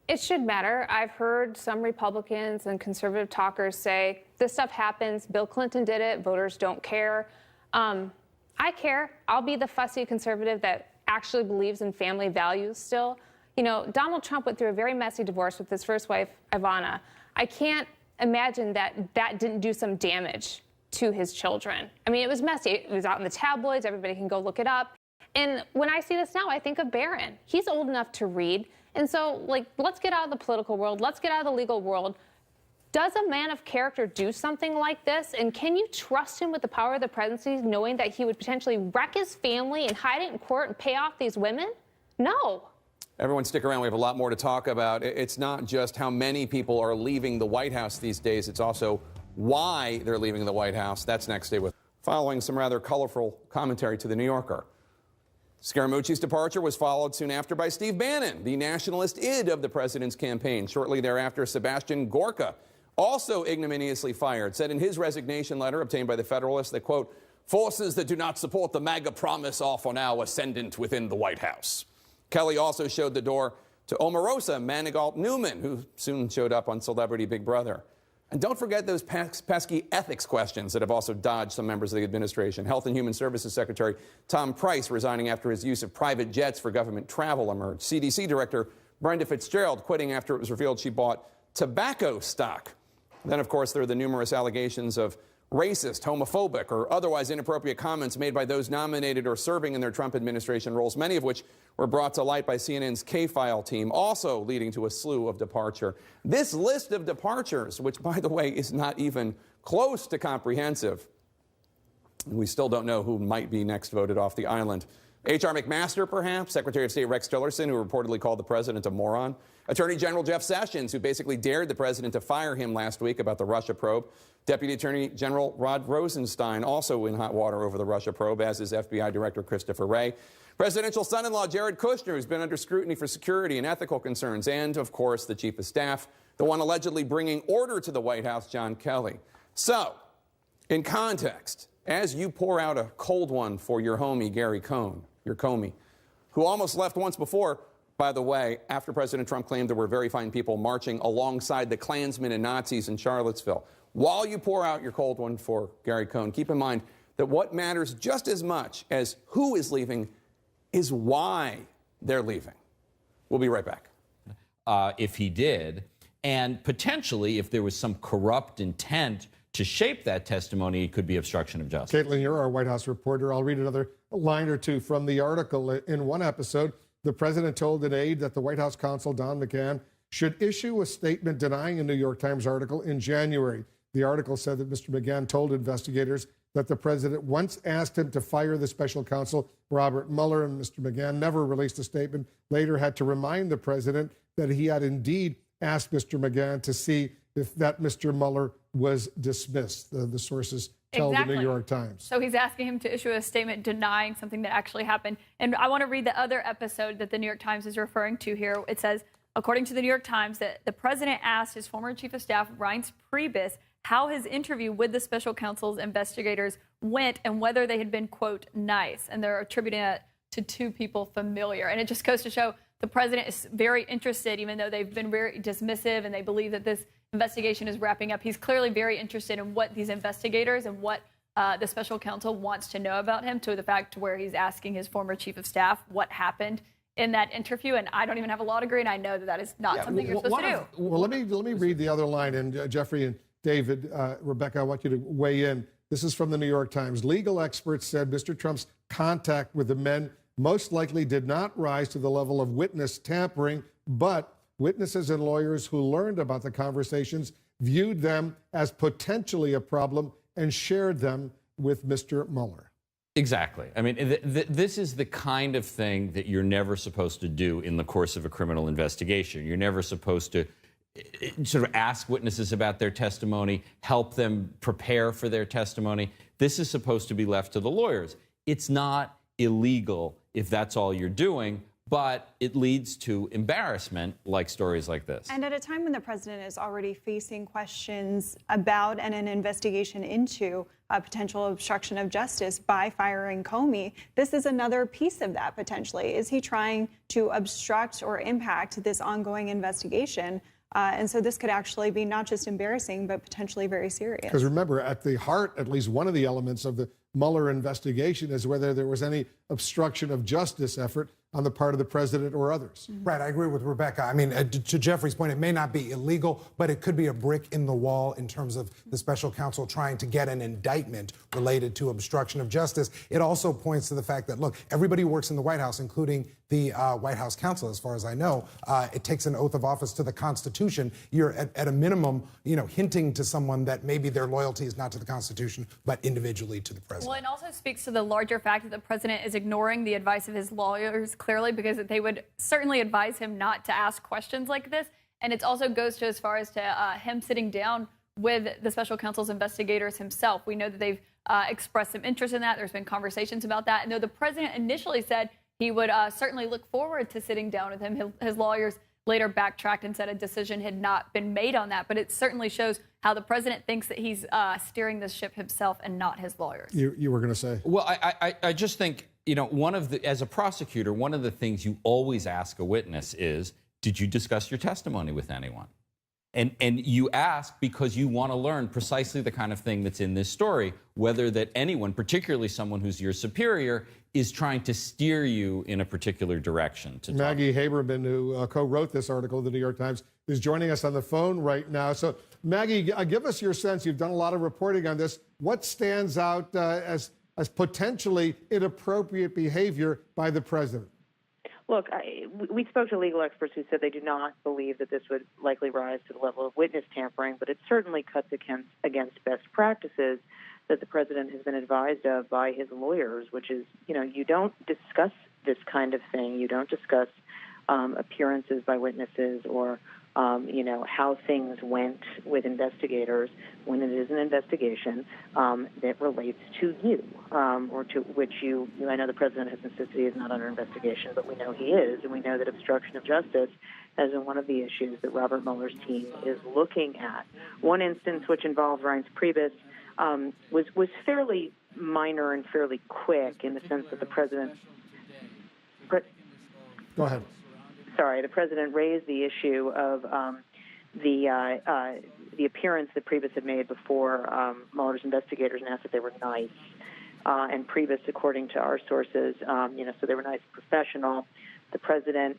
It should matter. I've heard some Republicans and conservative talkers say this stuff happens. Bill Clinton did it. Voters don't care. I care. I'll be the fussy conservative that actually believes in family values still. You know, Donald Trump went through a very messy divorce with his first wife, Ivana. I can't imagine that didn't do some damage to his children. I mean, it was messy. It was out in the tabloids. Everybody can go look it up. And when I see this now, I think of Barron. He's old enough to read. And so, like, let's get out of the political world. Let's get out of the legal world. Does a man of character do something like this? And can you trust him with the power of the presidency, knowing that he would potentially wreck his family and hide it in court and pay off these women? No. Everyone stick around. We have a lot more to talk about. It's not just how many people are leaving the White House these days. It's also why they're leaving the White House. That's next. Stay with. Following some rather colorful commentary to The New Yorker. Scaramucci's departure was followed soon after by Steve Bannon, the nationalist id of the president's campaign. Shortly thereafter, Sebastian Gorka, also ignominiously fired, said in his resignation letter obtained by the Federalist that, quote, forces that do not support the MAGA promise are for now ascendant within the White House. Kelly also showed the door to Omarosa Manigault Newman, who soon showed up on Celebrity Big Brother. And don't forget those pesky ethics questions that have also dodged some members of the administration. Health and Human Services Secretary Tom Price resigning after his use of private jets for government travel emerged. CDC Director Brenda Fitzgerald quitting after it was revealed she bought tobacco stock. Then, of course, there are the numerous allegations of racist, homophobic, or otherwise inappropriate comments made by those nominated or serving in their Trump administration roles, many of which were brought to light by CNN's K-File team, also leading to a slew of departure. This list of departures, which, by the way, is not even close to comprehensive, we still don't know who might be next voted off the island. H.R. McMaster, perhaps, Secretary of State Rex Tillerson, who reportedly called the president a moron, Attorney General Jeff Sessions, who basically dared the president to fire him last week about the Russia probe, Deputy Attorney General Rod Rosenstein, also in hot water over the Russia probe, as is FBI Director Christopher Wray, presidential son-in-law Jared Kushner, who's been under scrutiny for security and ethical concerns, and, of course, the chief of staff, the one allegedly bringing order to the White House, John Kelly. So, in context, as you pour out a cold one for your homie, Gary Cohn, your Comey, who almost left once before, by the way, after President Trump claimed there were very fine people marching alongside the Klansmen and Nazis in Charlottesville. While you pour out your cold one for Gary Cohn, keep in mind that what matters just as much as who is leaving is why they're leaving. We'll be right back. If he did, and potentially if there was some corrupt intent to shape that testimony, it could be obstruction of justice. Caitlin, you're our White House reporter. I'll read another line or two from the article. In one episode, the president told an aide that the White House counsel, Don McGahn, should issue a statement denying a New York Times article in January The article said that Mr. McGahn told investigators that the president once asked him to fire the special counsel, Robert Mueller, and Mr. McGahn never released a statement, later had to remind the president that he had indeed asked Mr. McGahn to see if that Mr. Mueller was dismissed. The sources tell the New York Times. So he's asking him to issue a statement denying something that actually happened. And I want to read the other episode that the New York Times is referring to here. It says, according to the New York Times, that the president asked his former chief of staff, Reince Priebus, how his interview with the special counsel's investigators went and whether they had been, quote, nice. And they're attributing it to two people familiar. And it just goes to show the president is very interested, even though they've been very dismissive and they believe that this investigation is wrapping up. He's clearly very interested in what these investigators and what the special counsel wants to know about him, to the fact where he's asking his former chief of staff what happened in that interview. And I don't even have a law degree, and I know that that is not something you're supposed to do. Well, let me read the other line, and Jeffrey and David, Rebecca, I want you to weigh in. This is from the New York Times. Legal experts said Mr. Trump's contact with the men most likely did not rise to the level of witness tampering, but witnesses and lawyers who learned about the conversations viewed them as potentially a problem and shared them with Mr. Mueller. Exactly. I mean, this is the kind of thing that you're never supposed to do in the course of a criminal investigation. You're never supposed to sort of ask witnesses about their testimony, help them prepare for their testimony. This is supposed to be left to the lawyers. It's not illegal if that's all you're doing, but it leads to embarrassment, like stories like this. And at a time when the president is already facing questions about and an investigation into a potential obstruction of justice by firing Comey, this is another piece of that potentially. Is he trying to obstruct or impact this ongoing investigation? And so this could actually be not just embarrassing, but potentially very serious. Because remember, at the heart, at least one of the elements of the Mueller investigation is whether there was any obstruction of justice effort on the part of the president or others. Right, I agree with Rebecca. I mean, to Jeffrey's point, it may not be illegal, but it could be a brick in the wall in terms of the special counsel trying to get an indictment related to obstruction of justice. It also points to the fact that, look, everybody who works in the White House, including the White House counsel, as far as I know, it takes an oath of office to the Constitution. You're at a minimum, hinting to someone that maybe their loyalty is not to the Constitution, but individually to the president. Well, it also speaks to the larger fact that the president is ignoring the advice of his lawyers, clearly, because they would certainly advise him not to ask questions like this. And it also goes to as far as to him sitting down with the special counsel's investigators himself. We know that they've expressed some interest in that. There's been conversations about that. And though the president initially said he would certainly look forward to sitting down with him, his lawyers later backtracked and said a decision had not been made on that. But it certainly shows how the president thinks that he's steering this ship himself and not his lawyers. You were going to say? Well, I just think, as a prosecutor, one of the things you always ask a witness is, did you discuss your testimony with anyone? And you ask because you want to learn precisely the kind of thing that's in this story, whether that anyone, particularly someone who's your superior, is trying to steer you in a particular direction. Maggie Haberman, who co-wrote this article in the New York Times, is joining us on the phone right now. So, Maggie, give us your sense. You've done a lot of reporting on this. What stands out as potentially inappropriate behavior by the president? Look, we spoke to legal experts who said they do not believe that this would likely rise to the level of witness tampering, but it certainly cuts against best practices that the president has been advised of by his lawyers, which is, you don't discuss this kind of thing. You don't discuss appearances by witnesses or, how things went with investigators when it is an investigation that relates to you or to which I know the president has insisted he is not under investigation, but we know he is, and we know that obstruction of justice has been one of the issues that Robert Mueller's team is looking at. One instance, which involved Reince Priebus, was fairly minor and fairly quick in the sense that the president... Go ahead. Sorry, the president raised the issue of the appearance that Priebus had made before Mueller's investigators and asked if they were nice. And Priebus, according to our sources, so they were nice and professional. The president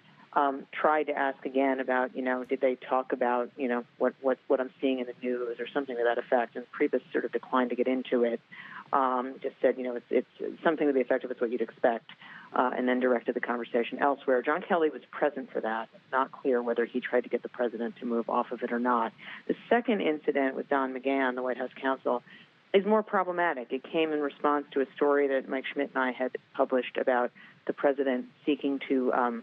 tried to ask again about, did they talk about, what I'm seeing in the news or something to that effect. And Priebus sort of declined to get into it. Just said, it's something to the effect of it's what you'd expect and then directed the conversation elsewhere. John Kelly was present for that. It's not clear whether he tried to get the president to move off of it or not. The second incident with Don McGahn, the White House counsel, is more problematic. It came in response to a story that Mike Schmidt and I had published about the president seeking to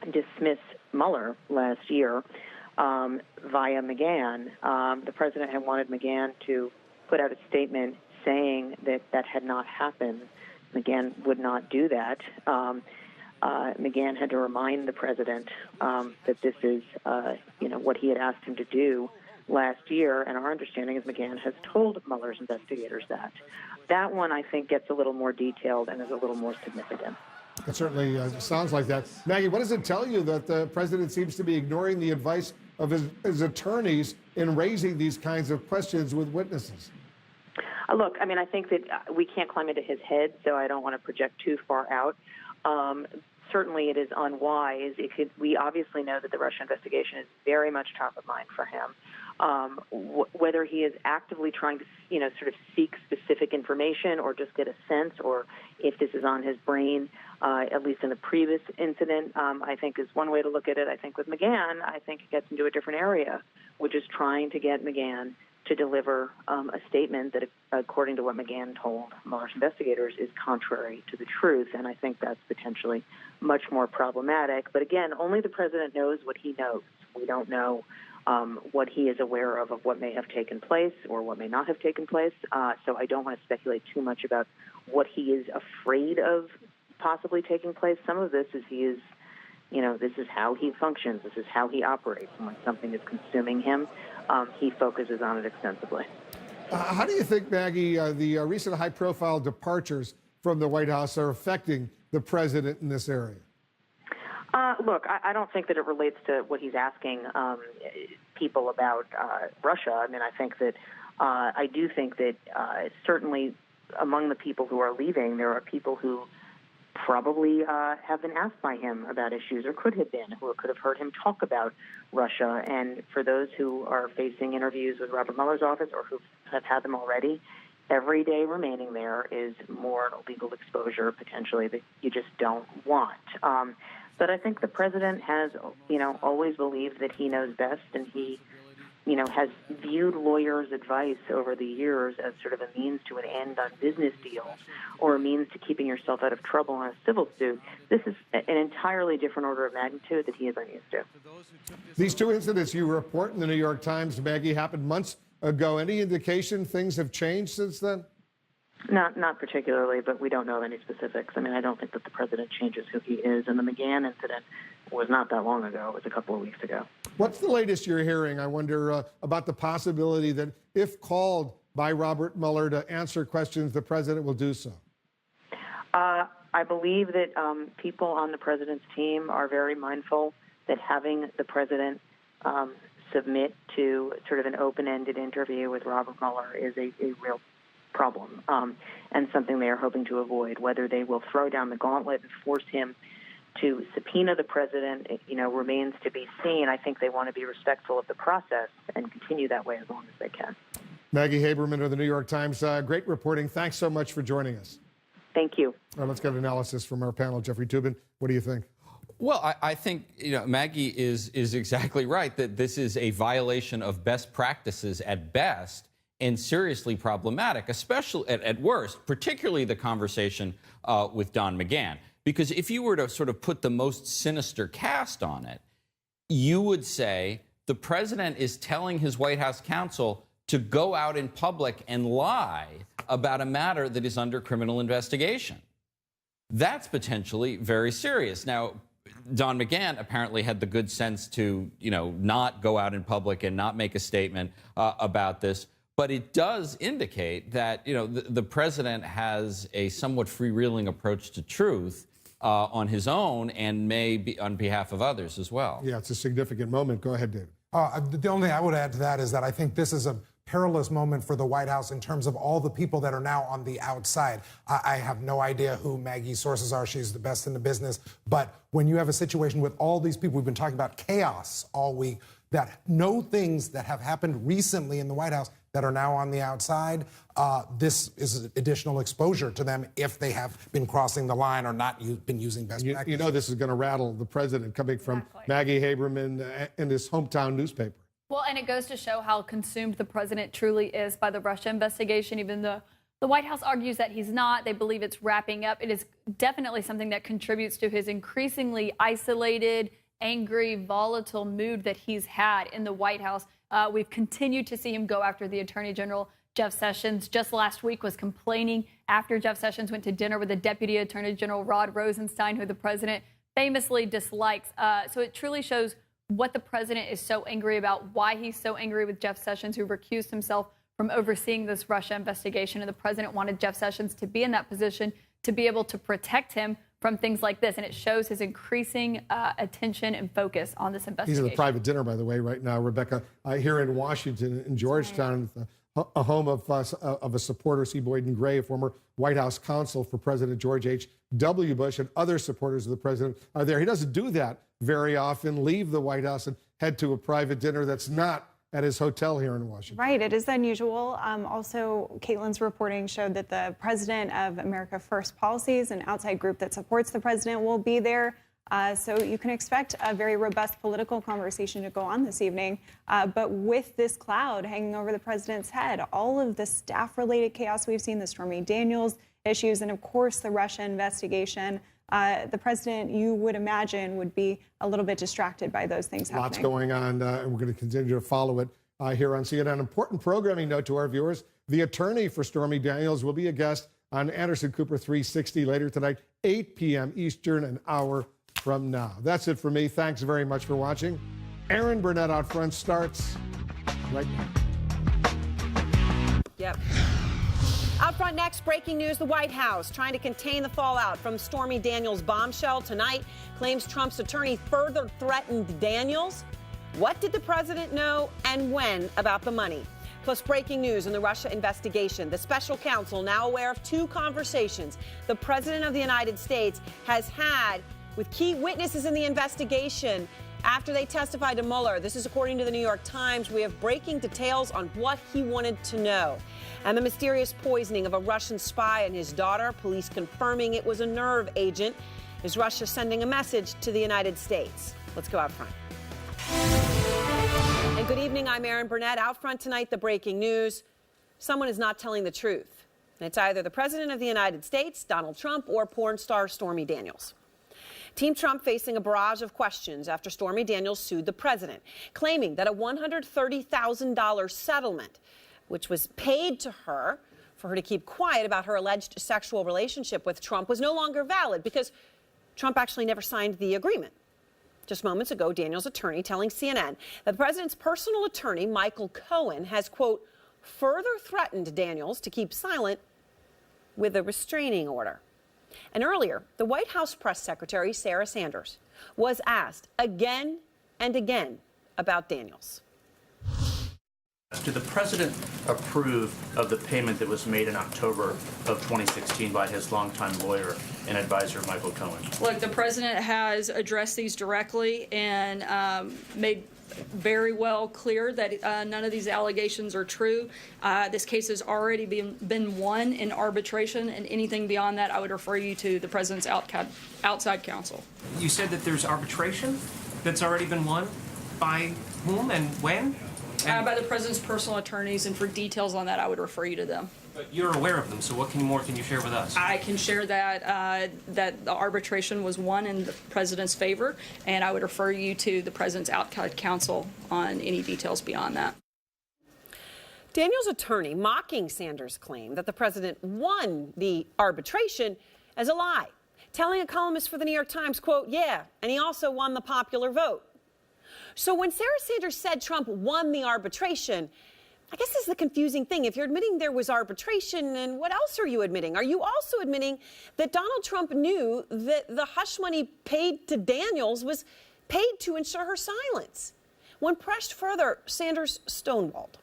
dismiss Mueller last year via McGahn. The president had wanted McGahn to put out a statement saying that that had not happened. McGahn would not do that. McGahn had to remind the president that this is, what he had asked him to do last year, and our understanding is McGahn has told Mueller's investigators that. That one, I think, gets a little more detailed and is a little more significant. It certainly sounds like that. Maggie, what does it tell you that the president seems to be ignoring the advice of his attorneys in raising these kinds of questions with witnesses? Look, I mean, I think that we can't climb into his head, so I don't want to project too far out. Certainly it is unwise. We obviously know that the Russia investigation is very much top of mind for him. Whether he is actively trying to, sort of seek specific information or just get a sense, or if this is on his brain, at least in the previous incident, I think is one way to look at it. I think with McGahn, I think it gets into a different area, which is trying to get McGahn to deliver a statement that, according to what McGahn told Mueller's investigators, is contrary to the truth. And I think that's potentially much more problematic. But again, only the president knows what he knows. We don't know what he is aware of what may have taken place or what may not have taken place. So I don't want to speculate too much about what he is afraid of possibly taking place. Some of this is this is how he functions. This is how he operates. And when something is consuming him, he focuses on it extensively. How do you think, Maggie, the recent high-profile departures from the White House are affecting the president in this area? Look, I don't think that it relates to what he's asking people about Russia. I mean, I do think that certainly among the people who are leaving, there are people who probably have been asked by him about issues, or could have been, who could have heard him talk about Russia. And for those who are facing interviews with Robert Mueller's office or who have had them already, every day remaining there is more legal exposure potentially that you just don't want. But I think the president has, always believed that he knows best, and he, has viewed lawyers' advice over the years as sort of a means to an end on business deals or a means to keeping yourself out of trouble in a civil suit. This is an entirely different order of magnitude that he is unused to. These two incidents you report in the New York Times, Maggie, happened months ago. Any indication things have changed since then? Not particularly, but we don't know any specifics. I mean, I don't think that the president changes who he is, and the McGahn incident was not that long ago. It was a couple of weeks ago. What's the latest you're hearing, I wonder, about the possibility that if called by Robert Mueller to answer questions, the president will do so? I believe that people on the president's team are very mindful that having the president submit to sort of an open-ended interview with Robert Mueller is a real problem and something they are hoping to avoid. Whether they will throw down the gauntlet and force him to subpoena the president, remains to be seen. I think they want to be respectful of the process and continue that way as long as they can. Maggie Haberman of the New York Times, great reporting. Thanks so much for joining us. Thank you. Let's get analysis from our panel. Jeffrey Toobin, what do you think? Well, I think Maggie is exactly right that this is a violation of best practices at best and seriously problematic, especially at worst, particularly the conversation with Don McGahn. Because if you were to sort of put the most sinister cast on it, you would say the president is telling his White House counsel to go out in public and lie about a matter that is under criminal investigation. That's potentially very serious. Now, Don McGahn apparently had the good sense to, not go out in public and not make a statement about this. But it does indicate that, the president has a somewhat freewheeling approach to truth on his own and may be on behalf of others as well. Yeah, it's a significant moment. Go ahead, David. The only thing I would add to that is that I think this is a perilous moment for the White House in terms of all the people that are now on the outside. I have no idea who Maggie's sources are. She's the best in the business. But when you have a situation with all these people, we've been talking about chaos all week, that know things that have happened recently in the White House, that are now on the outside, this is additional exposure to them if they have been crossing the line or not been using best practices. You know this is going to rattle the president coming from Maggie Haberman in his hometown newspaper. Well, and it goes to show how consumed the president truly is by the Russia investigation, even though the White House argues that he's not. They believe it's wrapping up. It is definitely something that contributes to his increasingly isolated, angry, volatile mood that he's had in the White House. We've continued to see him go after the Attorney General, Jeff Sessions. Just last week was complaining after Jeff Sessions went to dinner with the Deputy Attorney General, Rod Rosenstein, who the president famously dislikes. So it truly shows what the president is so angry about, why he's so angry with Jeff Sessions, who recused himself from overseeing this Russia investigation. And the president wanted Jeff Sessions to be in that position to be able to protect him from things like this. And it shows his increasing attention and focus on this investigation. He's at a private dinner, by the way, right now, Rebecca, here in Washington, in Georgetown, a home of a supporter, C. Boyden Gray, a former White House counsel for President George H.W. Bush, and other supporters of the president are there. He doesn't do that very often, leave the White House and head to a private dinner that's not at his hotel here in Washington. Right, it is unusual. Also, Caitlin's reporting showed that the president of America First Policies, an outside group that supports the president, will be there. So you can expect a very robust political conversation to go on this evening. But with this cloud hanging over the president's head, all of the staff-related chaos we've seen, the Stormy Daniels issues, and of course the Russia investigation, the president, you would imagine, would be a little bit distracted by those things happening. Lots going on, and we're going to continue to follow it here on CNN. Important programming note to our viewers. The attorney for Stormy Daniels will be a guest on Anderson Cooper 360 later tonight, 8 p.m. Eastern, an hour from now. That's it for me. Thanks very much for watching. Aaron Burnett Out Front starts right now. Yep. Out front next, breaking news, the White House trying to contain the fallout from Stormy Daniels' bombshell tonight, claims Trump's attorney further threatened Daniels. What did the president know and when about the money? Plus, breaking news in the Russia investigation. The special counsel now aware of 2 conversations the president of the United States has had with key witnesses in the investigation after they testified to Mueller. This is according to the New York Times. We have breaking details on what he wanted to know. And the mysterious poisoning of a Russian spy and his daughter, police confirming it was a nerve agent. Is Russia sending a message to the United States? Let's go out front. And good evening, I'm Aaron Burnett. Out front tonight, the breaking news. Someone is not telling the truth. And it's either the President of the United States, Donald Trump, or porn star Stormy Daniels. Team Trump facing a barrage of questions after Stormy Daniels sued the president, claiming that a $130,000 settlement, which was paid to her for her to keep quiet about her alleged sexual relationship with Trump, was no longer valid because Trump actually never signed the agreement. Just moments ago, Daniels' attorney telling CNN that the president's personal attorney, Michael Cohen, has, quote, further threatened Daniels to keep silent with a restraining order. And earlier, the White House press secretary, Sarah Sanders, was asked again and again about Daniels. Did the president approve of the payment that was made in October of 2016 by his longtime lawyer and advisor, Michael Cohen? Look, the president has addressed these directly and made very well clear that none of these allegations are true. This case has already been won in arbitration, and anything beyond that, I would refer you to the president's outside counsel. You said that there's arbitration that's already been won? By whom and when? By the president's personal attorneys, and for details on that, I would refer you to them. But you're aware of them, so what more can you share with us? I can share that that the arbitration was won in the president's favor, and I would refer you to the president's outside counsel on any details beyond that. Daniels' attorney mocking Sanders' claim that the president won the arbitration as a lie, telling a columnist for the New York Times, quote, yeah, and he also won the popular vote. So when Sarah Sanders said Trump won the arbitration, I guess this is the confusing thing. If you're admitting there was arbitration, then what else are you admitting? Are you also admitting that Donald Trump knew that the hush money paid to Daniels was paid to ensure her silence? When pressed further, Sanders stonewalled.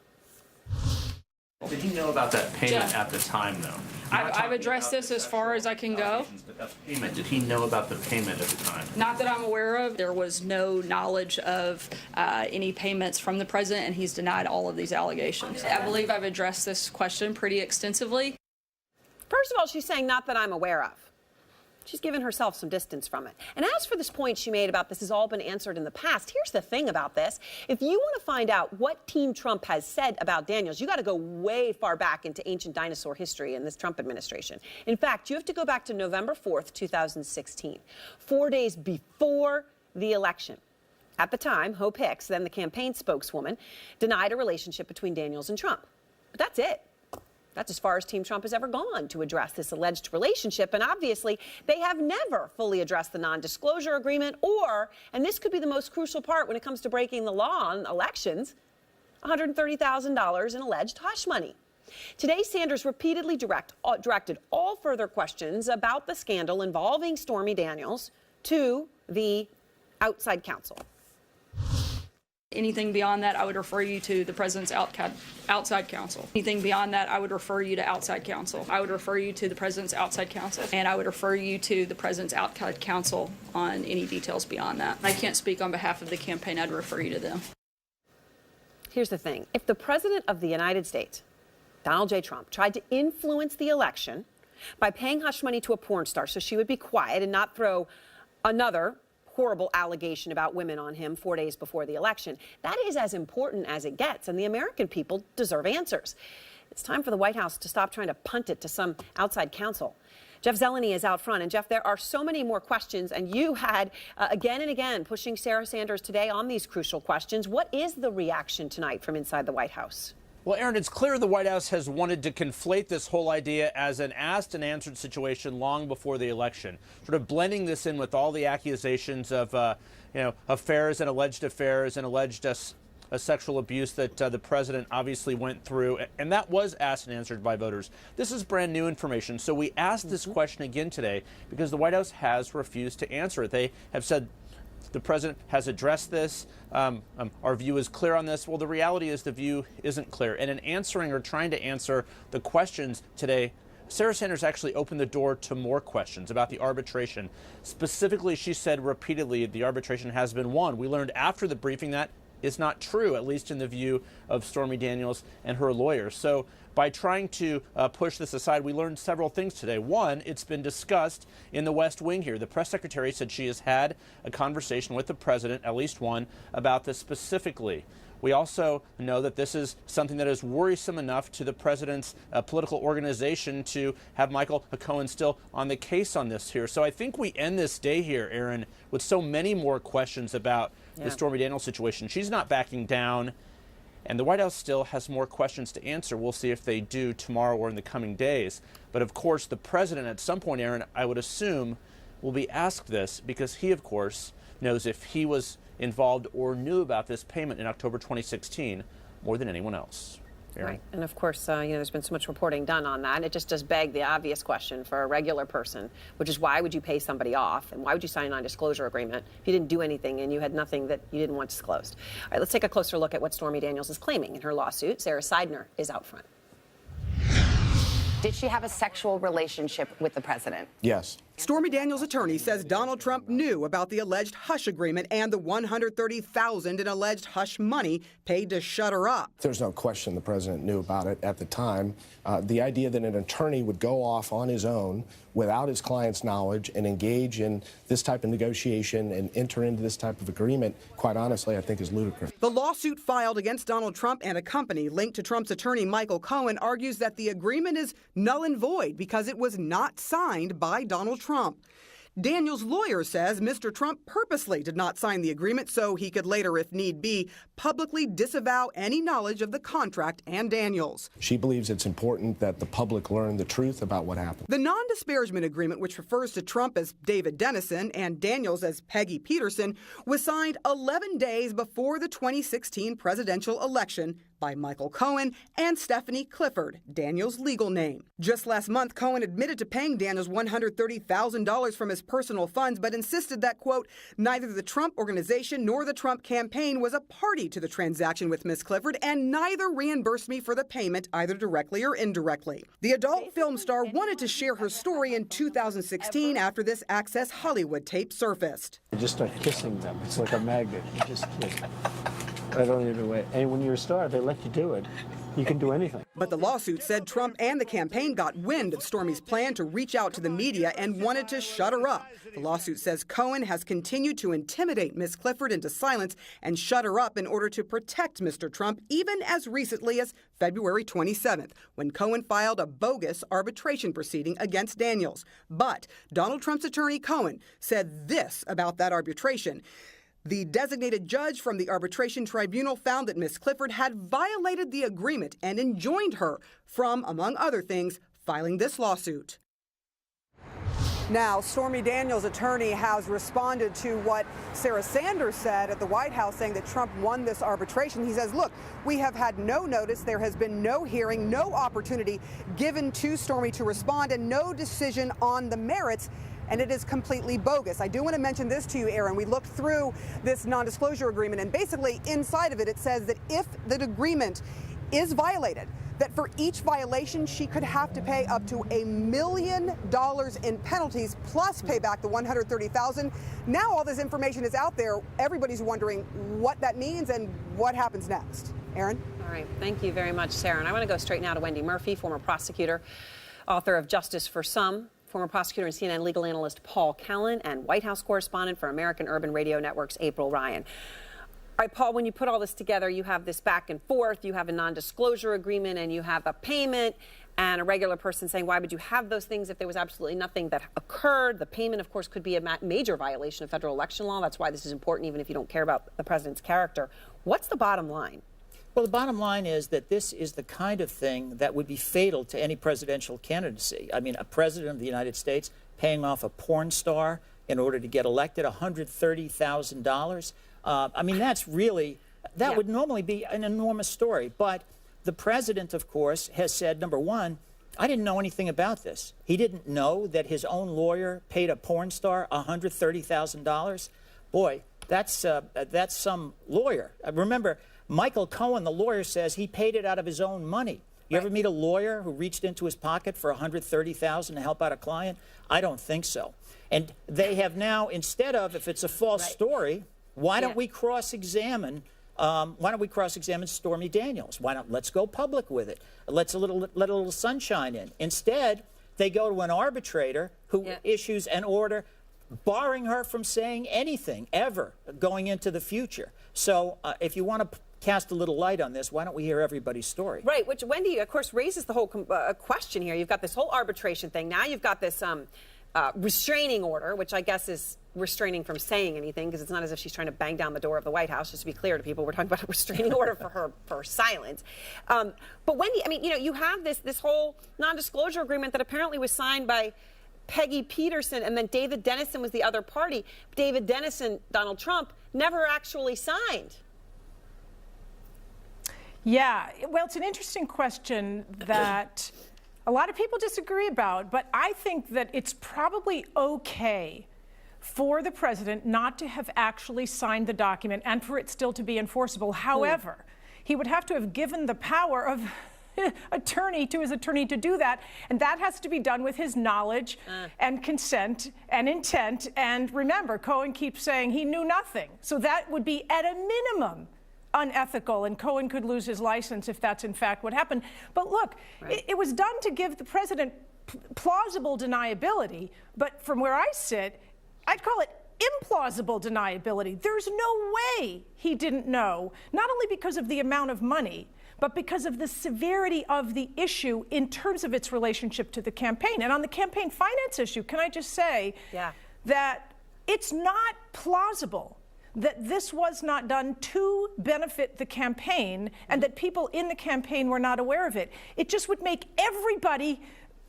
Did he know about that payment Jeff. at the time, though? I've addressed this as far as I can go. But that payment, did he know about the payment at the time? Not that I'm aware of. There was no knowledge of any payments from the president, and he's denied all of these allegations. I believe I've addressed this question pretty extensively. First of all, she's saying not that I'm aware of. She's given herself some distance from it. And as for this point she made about this has all been answered in the past, here's the thing about this. If you want to find out what Team Trump has said about Daniels, you got to go way far back into ancient dinosaur history in this Trump administration. In fact, you have to go back to November 4th, 2016, 4 days before the election. At the time, Hope Hicks, then the campaign spokeswoman, denied a relationship between Daniels and Trump. But that's it. That's as far as Team Trump has ever gone to address this alleged relationship. And obviously, they have never fully addressed the non-disclosure agreement or, and this could be the most crucial part when it comes to breaking the law on elections, $130,000 in alleged hush money. Today, Sanders repeatedly directed all further questions about the scandal involving Stormy Daniels to the outside counsel. Anything beyond that, I would refer you to the president's outside counsel. Anything beyond that, I would refer you to outside counsel. I would refer you to the president's outside counsel. And I would refer you to the president's outside counsel on any details beyond that. I can't speak on behalf of the campaign. I'd refer you to them. Here's the thing. If the president of the United States, Donald J. Trump, tried to influence the election by paying hush money to a porn star so she would be quiet and not throw another horrible allegation about women on him 4 days before the election, that is as important as it gets, and the American people deserve answers. It's time for the White House to stop trying to punt it to some outside counsel. Jeff Zeleny is out front, and Jeff, there are so many more questions, and you had again and again pushing Sarah Sanders today on these crucial questions. What is the reaction tonight from inside the White House? Well, Aaron, it's clear the White House has wanted to conflate this whole idea as an asked and answered situation long before the election, sort of blending this in with all the accusations of, affairs and alleged sexual abuse that the president obviously went through. And that was asked and answered by voters. This is brand new information. So we asked this question again today because the White House has refused to answer it. They have said the president has addressed this. Our view is clear on this. Well, the reality is the view isn't clear. And in answering or trying to answer the questions today, Sarah Sanders actually opened the door to more questions about the arbitration. Specifically, she said repeatedly the arbitration has been won. We learned after the briefing that is not true, at least in the view of Stormy Daniels and her lawyers. So by trying to push this aside, we learned several things today. One, it's been discussed in the West Wing here. The press secretary said she has had a conversation with the president, at least one, about this specifically. We also know that this is something that is worrisome enough to the president's political organization to have Michael Cohen still on the case on this here. So I think we end this day here, Aaron, with so many more questions about the Stormy Daniels situation. She's not backing down, and the White House still has more questions to answer. We'll see if they do tomorrow or in the coming days. But of course, the president at some point, Aaron, I would assume, will be asked this because he, of course, knows if he was involved or knew about this payment in October 2016 more than anyone else. Aaron? Right. And of course, there's been so much reporting done on that. It just does beg the obvious question for a regular person, which is why would you pay somebody off? And why would you sign a non-disclosure agreement if you didn't do anything and you had nothing that you didn't want disclosed? All right, let's take a closer look at what Stormy Daniels is claiming in her lawsuit. Sarah Seidner is out front. Did she have a sexual relationship with the president? Yes. Stormy Daniels' attorney says Donald Trump knew about the alleged hush agreement and the $130,000 in alleged hush money paid to shut her up. There's no question the president knew about it at the time. The idea that an attorney would go off on his own without his client's knowledge and engage in this type of negotiation and enter into this type of agreement, quite honestly, I think is ludicrous. The lawsuit filed against Donald Trump and a company linked to Trump's attorney Michael Cohen argues that the agreement is null and void because it was not signed by Donald Trump. Daniels' lawyer says Mr. Trump purposely did not sign the agreement so he could later, if need be, publicly disavow any knowledge of the contract and Daniels. She believes it's important that the public learn the truth about what happened. The non-disparagement agreement, which refers to Trump as David Dennison and Daniels as Peggy Peterson, was signed 11 days before the 2016 presidential election by Michael Cohen and Stephanie Clifford, Daniels' legal name. Just last month, Cohen admitted to paying Daniels $130,000 from his personal funds, but insisted that, quote, neither the Trump organization nor the Trump campaign was a party to the transaction with Ms. Clifford, and neither reimbursed me for the payment, either directly or indirectly. The adult film star wanted to share her story in 2016 after this Access Hollywood tape surfaced. You just start kissing them. It's like a magnet. You just kiss. I don't even wait. And when you're a star, they let you do it. You can do anything. But the lawsuit said Trump and the campaign got wind of Stormy's plan to reach out to the media and wanted to shut her up. The lawsuit says Cohen has continued to intimidate Ms. Clifford into silence and shut her up in order to protect Mr. Trump, even as recently as February 27th, when Cohen filed a bogus arbitration proceeding against Daniels. But Donald Trump's attorney, Cohen, said this about that arbitration. The designated judge from the arbitration tribunal found that Ms. Clifford had violated the agreement and enjoined her from, among other things, filing this lawsuit. Now, Stormy Daniels' attorney has responded to what Sarah Sanders said at the White House, saying that Trump won this arbitration. He says, look, we have had no notice, there has been no hearing, no opportunity given to Stormy to respond, and no decision on the merits. And it is completely bogus. I do want to mention this to you, Aaron. We looked through this non-disclosure agreement, and basically inside of it, it says that if the agreement is violated, that for each violation, she could have to pay up to $1 million in penalties, plus pay back the $130,000. Now all this information is out there. Everybody's wondering what that means and what happens next. Aaron? All right. Thank you very much, Sarah. And I want to go straight now to Wendy Murphy, former prosecutor, author of Justice for Some, former prosecutor and CNN legal analyst Paul Callan, and White House correspondent for American Urban Radio Network's April Ryan. All right, Paul, when you put all this together, you have this back and forth, you have a non-disclosure agreement, and you have a payment, and a regular person saying, why would you have those things if there was absolutely nothing that occurred? The payment, of course, could be a major violation of federal election law. That's why this is important, even if you don't care about the president's character. What's the bottom line? Well, the bottom line is that this is the kind of thing that would be fatal to any presidential candidacy. I mean, a president of the United States paying off a porn star in order to get elected, $130,000. I mean, that's really, that would normally be an enormous story. But the president, of course, has said, number one, I didn't know anything about this. He didn't know that his own lawyer paid a porn star $130,000. Boy, that's some lawyer. Remember, Michael Cohen, the lawyer, says he paid it out of his own money. You ever meet a lawyer who reached into his pocket for $130,000 to help out a client? I don't think so. And they have now, instead of, if it's a false story, why don't we cross-examine? Why don't we cross-examine Stormy Daniels? Let's go public with it? Let a little sunshine in. Instead, they go to an arbitrator who issues an order barring her from saying anything ever going into the future. So if you want to cast a little light on this, why don't we hear everybody's story? Right, which, Wendy, of course, raises the whole question here. You've got this whole arbitration thing. Now you've got this restraining order, which I guess is restraining from saying anything, because it's not as if she's trying to bang down the door of the White House. Just to be clear to people, we're talking about a restraining order for silence. But Wendy, I mean, you have this whole non-disclosure agreement that apparently was signed by Peggy Peterson, and then David Dennison was the other party. David Dennison, Donald Trump, never actually signed. Yeah, well, it's an interesting question that a lot of people disagree about, but I think that it's probably okay for the president not to have actually signed the document and for it still to be enforceable. However, he would have to have given the power of attorney to his attorney to do that, and that has to be done with his knowledge and consent and intent. And remember, Cohen keeps saying he knew nothing, so that would be at a minimum unethical, and Cohen could lose his license if that's in fact what happened. But look, it was done to give the president plausible deniability, but from where I sit, I'd call it implausible deniability. There's no way he didn't know, not only because of the amount of money, but because of the severity of the issue in terms of its relationship to the campaign. And on the campaign finance issue, can I just say that it's not plausible that this was not done to benefit the campaign and that people in the campaign were not aware of it. It just would make everybody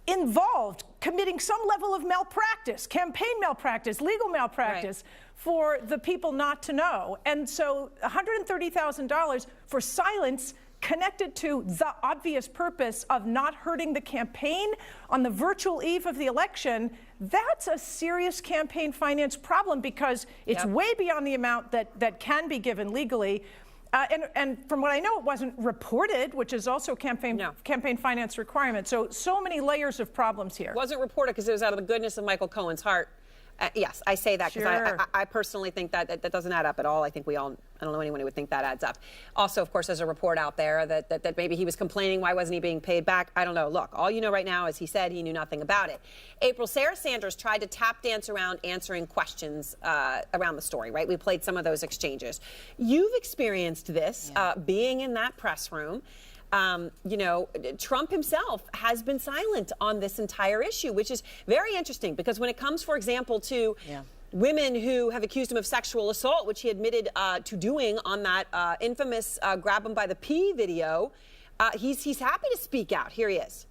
involved committing some level of malpractice, campaign malpractice, legal malpractice, for the people not to know. And so $130,000 for silence connected to the obvious purpose of not hurting the campaign on the virtual eve of the election, that's a serious campaign finance problem because it's way beyond the amount that can be given legally. And from what I know, it wasn't reported, which is also campaign finance requirement. So many layers of problems here. It wasn't reported because it was out of the goodness of Michael Cohen's heart. Yes, I say that because I personally think that doesn't add up at all. I think I don't know anyone who would think that adds up. Also, of course, there's a report out there that maybe he was complaining. Why wasn't he being paid back? I don't know. Look, all you know right now is he said he knew nothing about it. April, Sarah Sanders tried to tap dance around answering questions around the story, right? We played some of those exchanges. You've experienced this being in that press room. You know, Trump himself has been silent on this entire issue, which is very interesting because when it comes, for example, to women who have accused him of sexual assault, which he admitted to doing on that infamous grab him by the pee video, he's happy to speak out. Here he is.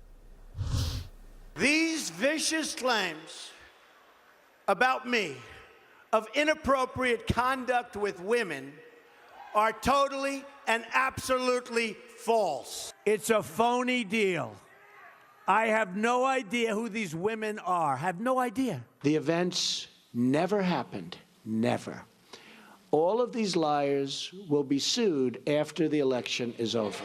These vicious claims about me of inappropriate conduct with women are totally and absolutely false. It's a phony deal. I have no idea who these women are. Have no idea. The events never happened. Never. All of these liars will be sued after the election is over.